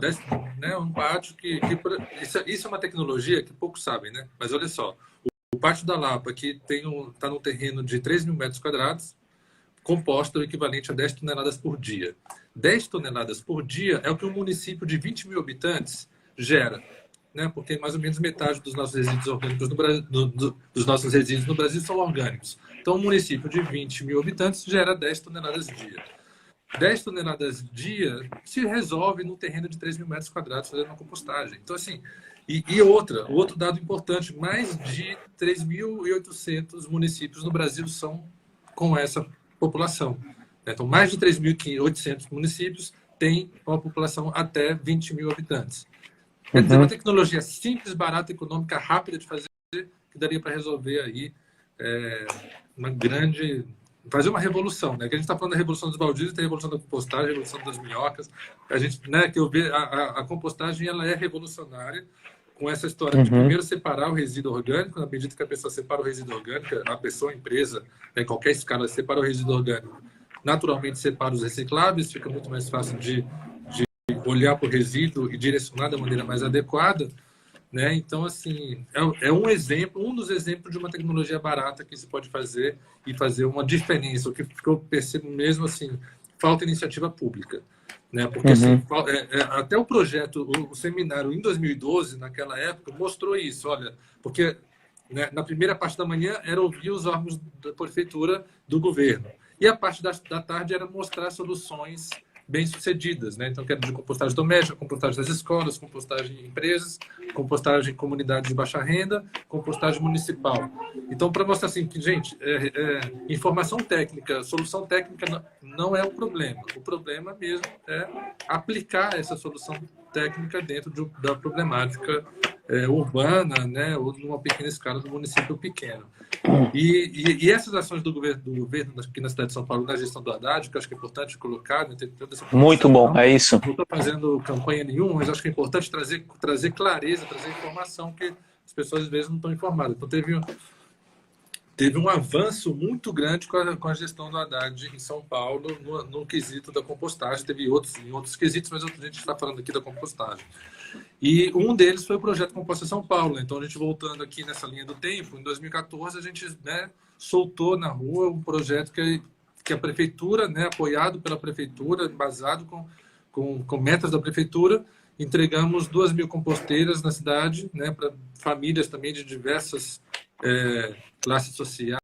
né? Um pátio que isso é uma tecnologia que poucos sabem, né? Mas olha só, o Pátio da Lapa, que está num terreno de 3 mil metros quadrados, composta o equivalente a 10 toneladas por dia. 10 toneladas por dia é o que um município de 20 mil habitantes gera, né? Porque mais ou menos metade dos nossos resíduos orgânicos dos nossos resíduos no Brasil são orgânicos. Então, um município de 20 mil habitantes gera 10 toneladas dia. 10 toneladas dia se resolve num terreno de 3 mil metros quadrados fazendo uma compostagem. Então, assim, outro dado importante, mais de 3.800 municípios no Brasil são com essa população. Então, mais de 3.800 municípios têm uma população até 20 mil habitantes. Quer dizer, uma tecnologia simples, barata, econômica, rápida de fazer, que daria para resolver aí fazer uma revolução, né? Que a gente está falando da revolução dos baldios, tem a revolução da compostagem, a revolução das minhocas. A gente, né? Que eu vejo a compostagem, ela é revolucionária com essa história de primeiro separar o resíduo orgânico. Na medida que a pessoa separa o resíduo orgânico, a pessoa, a empresa, em qualquer escala, separa o resíduo orgânico, naturalmente separa os recicláveis, fica muito mais fácil de olhar para o resíduo e direcionar da maneira mais adequada. Né? Então, assim, é um dos exemplos de uma tecnologia barata que se pode fazer e fazer uma diferença. O que eu percebo mesmo, assim, falta iniciativa pública. Né? Porque, assim, até o projeto, o seminário em 2012, naquela época, mostrou isso. Olha, porque né, na primeira parte da manhã era ouvir os órgãos da prefeitura do governo. E a parte da tarde era mostrar soluções bem-sucedidas, né? Então, que era de compostagem doméstica, compostagem das escolas, compostagem em empresas, compostagem em comunidades de baixa renda, compostagem municipal. Então, para mostrar assim que, gente, informação técnica, solução técnica não é o problema mesmo é aplicar essa solução técnica dentro da problemática urbana, né? Ou numa pequena escala do município pequeno. E essas ações do governo aqui na cidade de São Paulo, na gestão do Haddad, que eu acho que é importante colocar, né, muito bom, é isso. Não estou fazendo campanha nenhuma, mas acho que é importante trazer clareza, trazer informação que as pessoas às vezes não estão informadas. Então teve um avanço muito grande com a gestão do Haddad em São Paulo no quesito da compostagem. Teve em outros quesitos, mas a gente está falando aqui da compostagem. E um deles foi o projeto Composta São Paulo. Então, a gente voltando aqui nessa linha do tempo, em 2014 a gente soltou na rua um projeto que a prefeitura, né, apoiado pela prefeitura, embasado com metas da prefeitura, entregamos 2.000 composteiras na cidade, né, para famílias também de diversas classes sociais,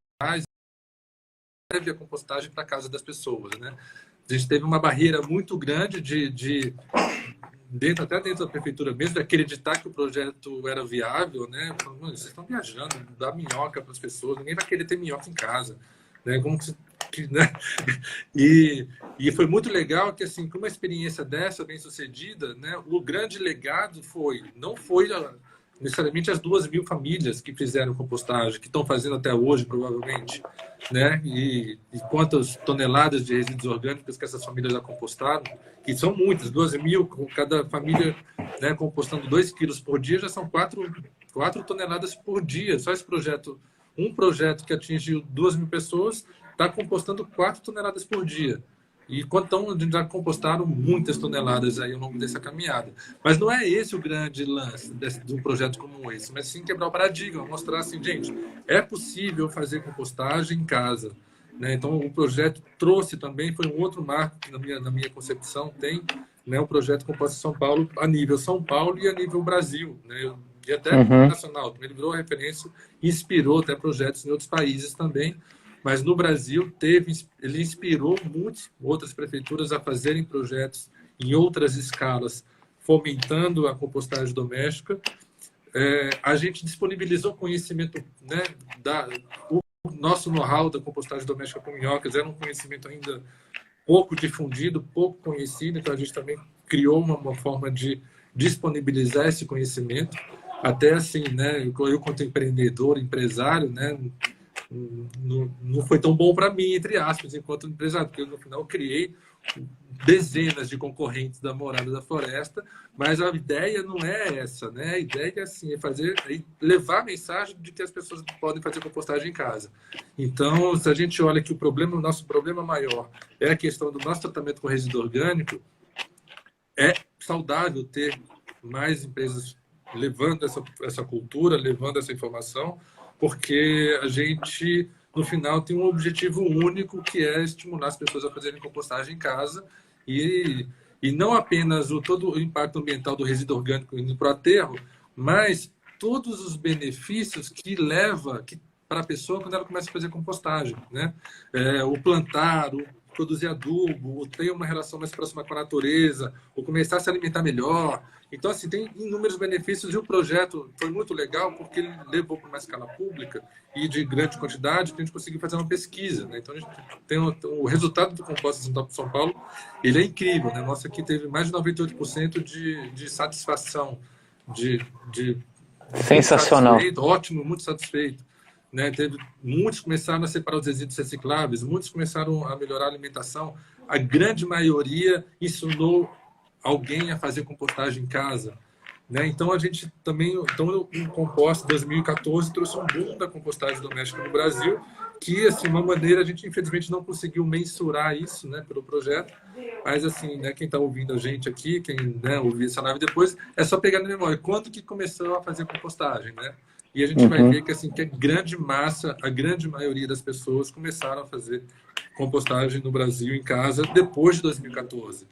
leve a compostagem para a casa das pessoas, né? A gente teve uma barreira muito grande até dentro da prefeitura mesmo, de acreditar que o projeto era viável, né? Falando, vocês estão viajando, dá minhoca para as pessoas, ninguém vai querer ter minhoca em casa, né? Né? E foi muito legal que, assim, com uma experiência dessa bem sucedida, né? O grande legado não foi necessariamente as 2.000 famílias que fizeram compostagem, que estão fazendo até hoje, provavelmente, né? E quantas toneladas de resíduos orgânicos que essas famílias já compostaram, que são muitas, 2.000, com cada família, né, compostando 2 quilos por dia, já são 4 toneladas por dia. Só esse projeto, um projeto que atingiu 2.000 pessoas, está compostando 4 toneladas por dia. E então, já compostaram muitas toneladas aí ao longo dessa caminhada. Mas não é esse o grande lance de um projeto como esse, mas sim quebrar o paradigma, mostrar assim, gente, é possível fazer compostagem em casa. Né? Então, o projeto trouxe também, foi um outro marco que na minha concepção tem, né, o projeto Composta São Paulo a nível São Paulo e a nível Brasil, né? E até nacional. Ele virou referência, inspirou até projetos em outros países também. Mas no Brasil ele inspirou muitas outras prefeituras a fazerem projetos em outras escalas, fomentando a compostagem doméstica. A gente disponibilizou conhecimento, né, o nosso know-how da compostagem doméstica com minhocas era um conhecimento ainda pouco difundido, pouco conhecido, então a gente também criou uma forma de disponibilizar esse conhecimento. Até assim, né, eu quanto empreendedor, empresário, né, não foi tão bom para mim, entre aspas, enquanto empresário, porque no final eu criei dezenas de concorrentes da Morada da Floresta, mas a ideia não é essa, né? A ideia é assim, levar a mensagem de que as pessoas podem fazer compostagem em casa. Então, se a gente olha que o nosso problema maior é a questão do nosso tratamento com resíduo orgânico, é saudável ter mais empresas levando essa cultura, levando essa informação, porque a gente, no final, tem um objetivo único, que é estimular as pessoas a fazerem compostagem em casa e não apenas todo o impacto ambiental do resíduo orgânico indo para o aterro, mas todos os benefícios que leva para a pessoa quando ela começa a fazer compostagem, né? O plantar, o produzir adubo, o ter uma relação mais próxima com a natureza, ou começar a se alimentar melhor. Então, assim, tem inúmeros benefícios, e o projeto foi muito legal porque ele levou para uma escala pública e de grande quantidade, que a gente conseguiu fazer uma pesquisa, né? Então, a gente tem o resultado do Composta São Paulo, ele é incrível, né? Nossa, aqui teve mais de 98% de satisfação, de sensacional. Satisfeito, ótimo, muito satisfeito. Né? Muitos começaram a separar os resíduos recicláveis, muitos começaram a melhorar a alimentação. A grande maioria ensinou alguém a fazer compostagem em casa. Né? Então, a gente também, o Composta 2014 trouxe um boom da compostagem doméstica no Brasil, que, assim, uma maneira, a gente infelizmente não conseguiu mensurar isso, né, pelo projeto, mas, assim, né, quem está ouvindo a gente aqui, quem, né, ouvir essa live depois, é só pegar na memória quando que começou a fazer compostagem, né? E a gente vai ver que, assim, que a grande massa, a grande maioria das pessoas começaram a fazer compostagem no Brasil em casa depois de 2014.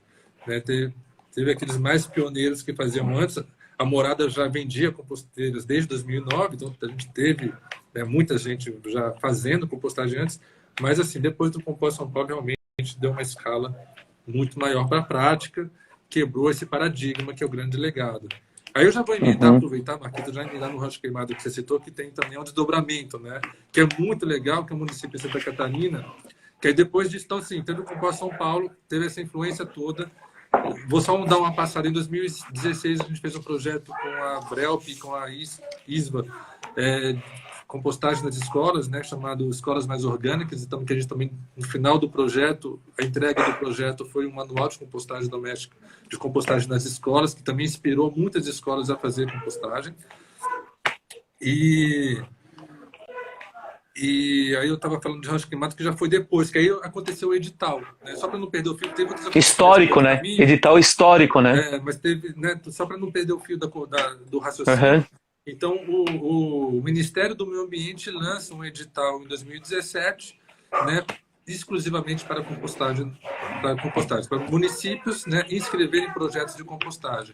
Né? Teve aqueles mais pioneiros que faziam antes. A Morada já vendia composteiras desde 2009, então a gente teve, né, muita gente já fazendo compostagem antes, mas, assim, depois do Composta São Paulo, realmente deu uma escala muito maior para a prática, quebrou esse paradigma que é o grande legado. Aí eu já vou emendar, aproveitar, Marquito, já emendar no Rocha Queimado que você citou, que tem também um desdobramento, né? Que é muito legal, que é o município de Santa Catarina, que aí depois disso, então, assim, teve o Composta São Paulo, teve essa influência toda. Vou só dar uma passada. Em 2016, a gente fez um projeto com a Brelp e com a ISVA, compostagem nas escolas, né, chamado Escolas Mais Orgânicas. Então, que a gente também, no final do projeto, a entrega do projeto foi um manual de compostagem doméstica, de compostagem nas escolas, que também inspirou muitas escolas a fazer compostagem. E aí eu estava falando de Rocha Queimado, que já foi depois, que aí aconteceu o edital, né? Só para não perder o fio, teve outras histórico, né? Edital histórico, né? Mas teve, né? Só para não perder o fio do raciocínio. Então, o Ministério do Meio Ambiente lança um edital em 2017, né, exclusivamente para compostagem, para municípios, né, inscreverem projetos de compostagem.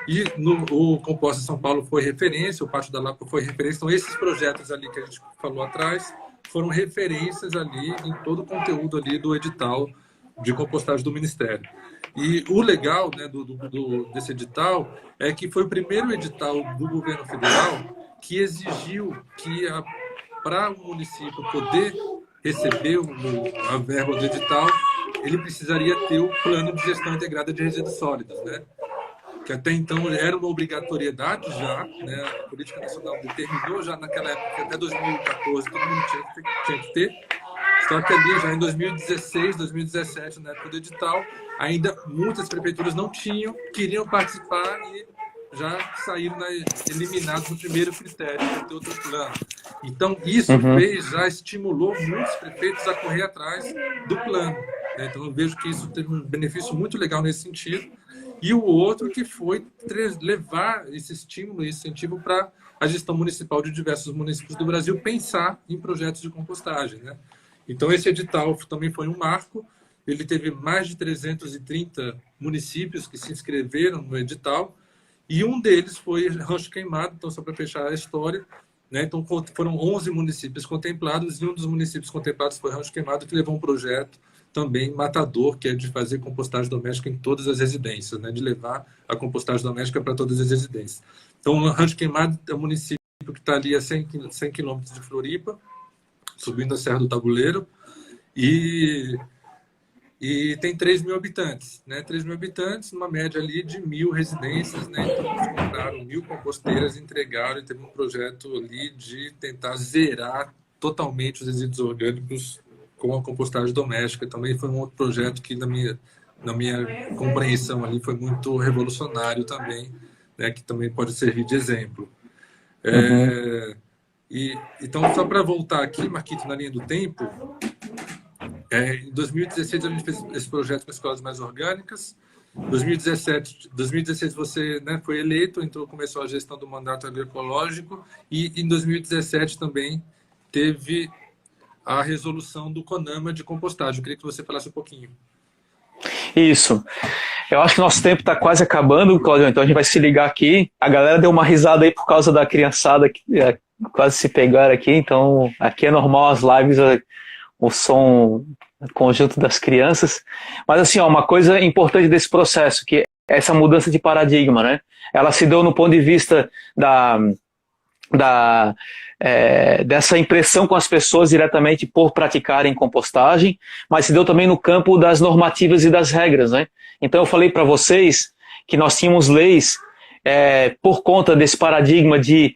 E o Composta São Paulo foi referência, o Pátio da Lapa foi referência. Então, esses projetos ali que a gente falou atrás foram referências ali em todo o conteúdo ali do edital de compostagem do Ministério. E o legal, né, desse edital é que foi o primeiro edital do governo federal que exigiu que, para o município poder receber a verba do edital, ele precisaria ter o plano de gestão integrada de resíduos sólidos, né? Que até então era uma obrigatoriedade já, né? A Política Nacional determinou já naquela época, até 2014, todo mundo tinha que ter. Só que ali, já em 2016, 2017, na época do edital, ainda muitas prefeituras não tinham, queriam participar e já saíram eliminados no primeiro critério de ter outro plano. Então, isso já estimulou muitos prefeitos a correr atrás do plano. né? Então, eu vejo que isso teve um benefício muito legal nesse sentido. E o outro que foi levar esse estímulo e incentivo para a gestão municipal de diversos municípios do Brasil pensar em projetos de compostagem, né? Então, esse edital também foi um marco. Ele teve mais de 330 municípios que se inscreveram no edital, e um deles foi Rancho Queimado. Então, só para fechar a história, né? Então, foram 11 municípios contemplados, e um dos municípios contemplados foi Rancho Queimado, que levou um projeto também matador, que é de fazer compostagem doméstica em todas as residências, né? De levar a compostagem doméstica para todas as residências. Então, o Rancho Queimado é um município que está ali a 100 quilômetros de Floripa, subindo a Serra do Tabuleiro, e tem 3.000 habitantes, né? 3.000 habitantes, numa média ali de 1.000 residências, né? Então, eles compraram 1.000 composteiras, entregaram, e teve um projeto ali de tentar zerar totalmente os resíduos orgânicos com a compostagem doméstica. Também foi um outro projeto que, na minha compreensão ali, foi muito revolucionário também, né? Que também pode servir de exemplo. Então, só para voltar aqui, Marquito, na linha do tempo, em 2016 a gente fez esse projeto com escolas mais orgânicas. Em 2016 você, né, foi eleito, começou a gestão do mandato agroecológico, e em 2017 também teve a resolução do CONAMA de compostagem. Eu queria que você falasse um pouquinho. Isso. Eu acho que nosso tempo está quase acabando, Claudio, então a gente vai se ligar aqui. A galera deu uma risada aí por causa da criançada que quase se pegaram aqui, então aqui é normal as lives, o som conjunto das crianças. Mas assim, uma coisa importante desse processo, que é essa mudança de paradigma, né? Ela se deu no ponto de vista dessa impressão com as pessoas diretamente por praticarem compostagem, mas se deu também no campo das normativas e das regras, né? Então eu falei para vocês que nós tínhamos leis por conta desse paradigma de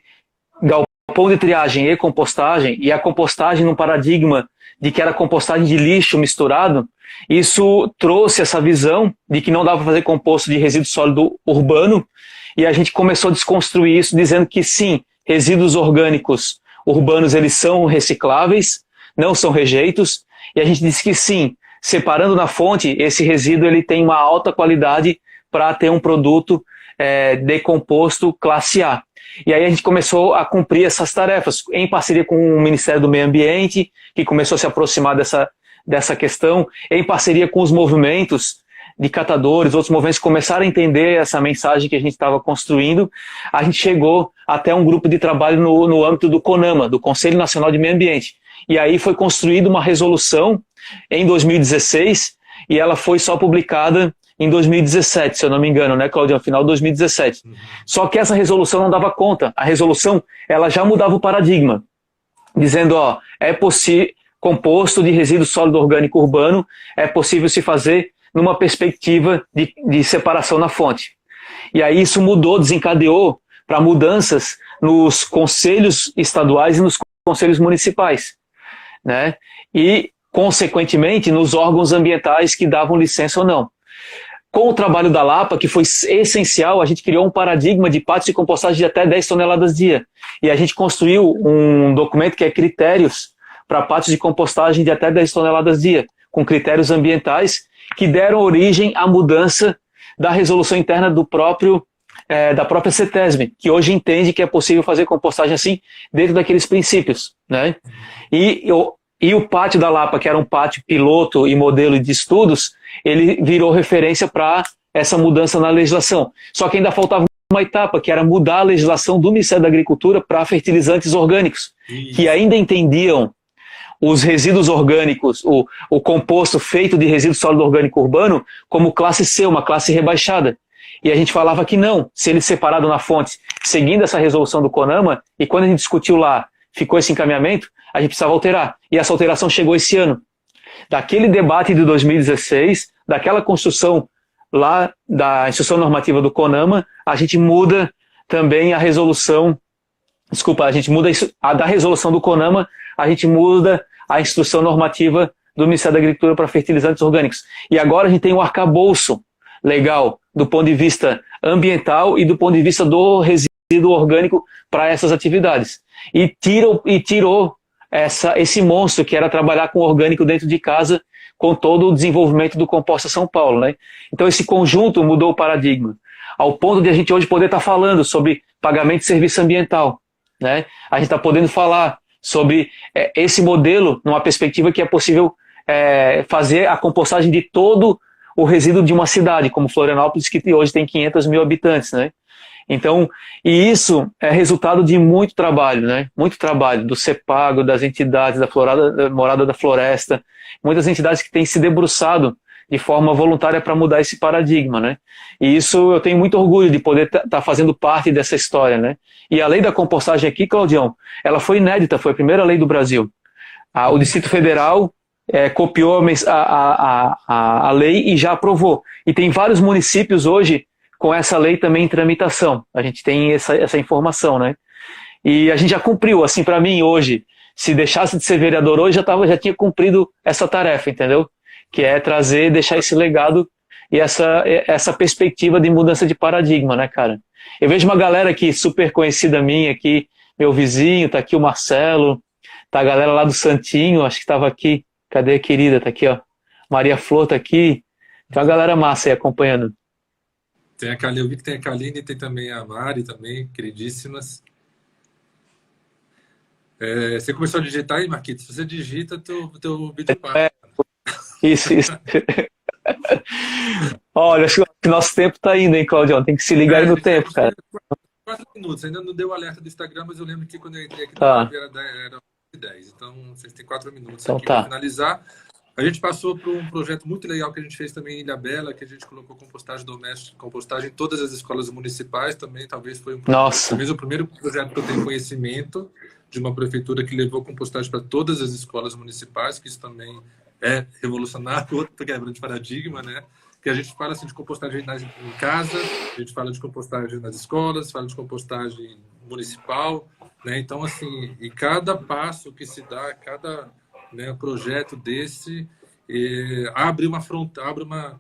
galpão de triagem e compostagem, e a compostagem num paradigma de que era compostagem de lixo misturado. Isso trouxe essa visão de que não dava para fazer composto de resíduo sólido urbano, e a gente começou a desconstruir isso, dizendo que sim, resíduos orgânicos urbanos eles são recicláveis, não são rejeitos, e a gente disse que sim, separando na fonte, esse resíduo ele tem uma alta qualidade para ter um produto decomposto classe A. E aí a gente começou a cumprir essas tarefas, em parceria com o Ministério do Meio Ambiente, que começou a se aproximar dessa questão, em parceria com os movimentos de catadores, outros movimentos começaram a entender essa mensagem que a gente estava construindo. A gente chegou até um grupo de trabalho no âmbito do CONAMA, do Conselho Nacional de Meio Ambiente. E aí foi construída uma resolução em 2016, e ela foi só publicada em 2017, se eu não me engano, né, Claudio? No final de 2017. Só que essa resolução não dava conta. A resolução, ela já mudava o paradigma, dizendo, é possível, composto de resíduo sólido orgânico urbano, é possível se fazer numa perspectiva de separação na fonte. E aí isso mudou, desencadeou para mudanças nos conselhos estaduais e nos conselhos municipais, né? E, consequentemente, nos órgãos ambientais que davam licença ou não. Com o trabalho da Lapa, que foi essencial, a gente criou um paradigma de pátios de compostagem de até 10 toneladas dia. E a gente construiu um documento que é critérios para pátios de compostagem de até 10 toneladas dia, com critérios ambientais que deram origem à mudança da resolução interna da própria CETESB, que hoje entende que é possível fazer compostagem assim dentro daqueles princípios, né? E o pátio da Lapa, que era um pátio piloto e modelo de estudos, ele virou referência para essa mudança na legislação. Só que ainda faltava uma etapa, que era mudar a legislação do Ministério da Agricultura para fertilizantes orgânicos, que ainda entendiam os resíduos orgânicos, o composto feito de resíduo sólido orgânico urbano, como classe C, uma classe rebaixada. E a gente falava que não, se ele separado na fonte, seguindo essa resolução do CONAMA, e quando a gente discutiu lá, ficou esse encaminhamento, a gente precisava alterar. E essa alteração chegou esse ano. Daquele debate de 2016, daquela construção lá da instrução normativa do CONAMA, a gente muda também a resolução, a gente muda da resolução do CONAMA, a gente muda a instrução normativa do Ministério da Agricultura para fertilizantes orgânicos. E agora a gente tem um arcabouço legal do ponto de vista ambiental e do ponto de vista do resíduo orgânico para essas atividades. E tirou esse monstro que era trabalhar com orgânico dentro de casa com todo o desenvolvimento do Composta São Paulo, né? Então esse conjunto mudou o paradigma, ao ponto de a gente hoje poder estar falando sobre pagamento de serviço ambiental, né? A gente está podendo falar sobre esse modelo numa perspectiva que é possível fazer a compostagem de todo o resíduo de uma cidade, como Florianópolis, que hoje tem 500 mil habitantes, né? Então, e isso é resultado de muito trabalho, né? Muito trabalho do CEPAGO, das entidades da Morada da Floresta, muitas entidades que têm se debruçado de forma voluntária para mudar esse paradigma, né? E isso eu tenho muito orgulho de poder estar fazendo parte dessa história, né? E a lei da compostagem aqui, Claudião, ela foi inédita, foi a primeira lei do Brasil. O Distrito Federal copiou a lei e já aprovou. E tem vários municípios hoje com essa lei também em tramitação. A gente tem essa informação, né? E a gente já cumpriu, assim, para mim hoje, se deixasse de ser vereador hoje, já tinha cumprido essa tarefa, entendeu? Que é trazer, deixar esse legado e essa perspectiva de mudança de paradigma, né, cara? Eu vejo uma galera aqui super conhecida minha aqui, meu vizinho, tá aqui o Marcelo, tá a galera lá do Santinho, acho que tava aqui, cadê a querida? Tá aqui, ó, Maria Flor tá aqui, tem uma galera massa aí acompanhando. Tem a Kaline, eu vi que tem a Kaline, tem também a Mari, também, queridíssimas. Você começou a digitar aí, Marquito? Se você digita, teu vídeo para. Isso. Olha, acho que nosso tempo tá indo, hein, Claudião? Tem que se ligar aí no tempo, cara. 4 minutos, ainda não deu o alerta do Instagram, mas eu lembro que quando eu entrei aqui era 10. Então, vocês têm 4 minutos então, aqui para finalizar. A gente passou por um projeto muito legal que a gente fez também em Ilhabela, que a gente colocou compostagem doméstica, compostagem em todas as escolas municipais também. Talvez foi talvez o primeiro projeto que eu tenho conhecimento de uma prefeitura que levou compostagem para todas as escolas municipais, que isso também é revolucionário, outro quebra de paradigma, né? Que a gente fala assim de compostagem em casa, a gente fala de compostagem nas escolas, fala de compostagem municipal, né? Então, assim, e cada passo que se dá, cada projeto desse abre uma fronteira,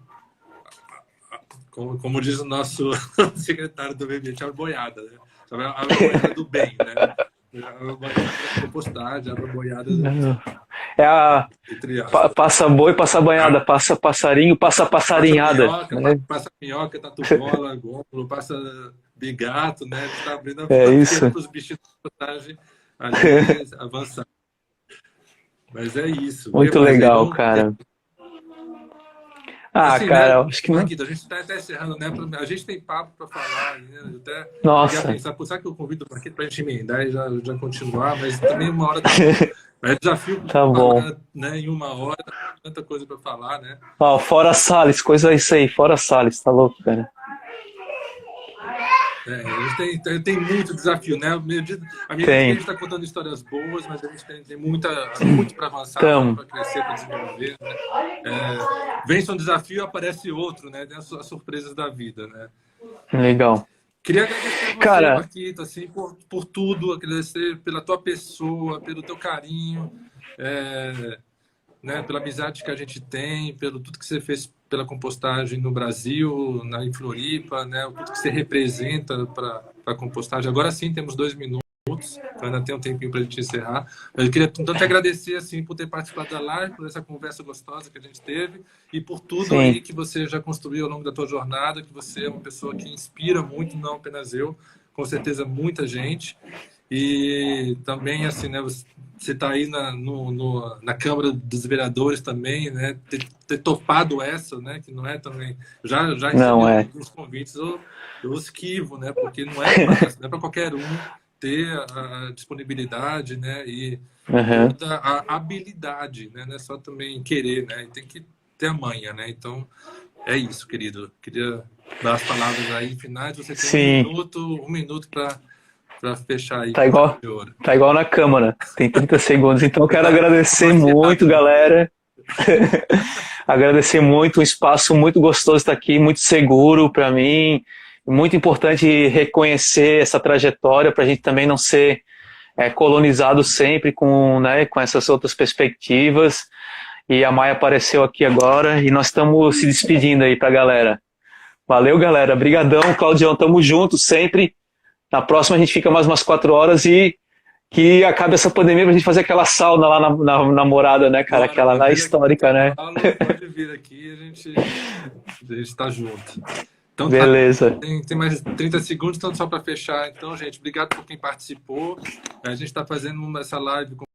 como diz o nosso secretário do meio ambiente, a boiada, né? A boiada do bem, né? A boiada da compostagem, a boiada passa boi, passa banhada, passa passarinho, passa passarinhada. Passa minhoca, tatu bola, gôndola, passa bigato, né? A gente tá abrindo a fronteira para os bichinhos de compostagem avançar. Mas é isso. Muito legal, cara. Assim, cara, né, acho que não. A gente está até encerrando, né? A gente tem papo para falar, né? Eu até Nossa. Pensar, será que eu convido o Marquito para a gente emendar e já continuar? Mas também uma hora. É desafio tá bom. Falar, né? Em uma hora, tanta coisa para falar, né? Fora Salles, coisa isso aí, fora Salles, tá louco, cara. A gente tem muito desafio, né? A gente está contando histórias boas, mas a gente tem muito para avançar, para crescer, para desenvolver. Né? Vence um desafio, aparece outro, né? Tem as surpresas da vida, né? Legal. Queria agradecer a você, Marquito, assim, por tudo, agradecer pela tua pessoa, pelo teu carinho, né? Pela amizade que a gente tem, pelo tudo que você fez pela compostagem no Brasil, em Floripa, né? O tudo que você representa para a compostagem. Agora sim, temos 2 minutos, ainda tem um tempinho para a gente encerrar. Eu queria então te agradecer assim, por ter participado da live, por essa conversa gostosa que a gente teve e por tudo aí que você já construiu ao longo da tua jornada, que você é uma pessoa que inspira muito, não apenas eu, com certeza muita gente. E também, assim, né, você está aí na Câmara dos Vereadores também, né, ter topado essa, né, que não é também... Já recebi alguns convites, eu esquivo, né, porque não é fácil, não é para qualquer um ter a disponibilidade, né, e toda a habilidade, né, não é só também querer, né, tem que ter a manha, né, então é isso, querido. Queria dar as palavras aí finais, você tem um minuto para fechar aí. Tá igual na Câmara, tem 30 segundos. Então eu quero agradecer muito, galera. Agradecer muito, um espaço muito gostoso estar aqui, muito seguro para mim. Muito importante reconhecer essa trajetória para a gente também não ser colonizado sempre com essas outras perspectivas. E a Maia apareceu aqui agora e nós estamos se despedindo aí para a galera. Valeu, galera. Brigadão, Claudião. Tamo junto sempre. Na próxima a gente fica mais umas 4 horas e Que acabe essa pandemia pra gente fazer aquela sauna lá na morada, né, cara? Bora, Aquela meu, lá vem aqui histórica, em São né? Paulo, pode vir aqui, a gente tá junto. Então tá, Beleza. tem mais 30 segundos, então só para fechar. Então, gente, obrigado por quem participou. A gente está fazendo essa live com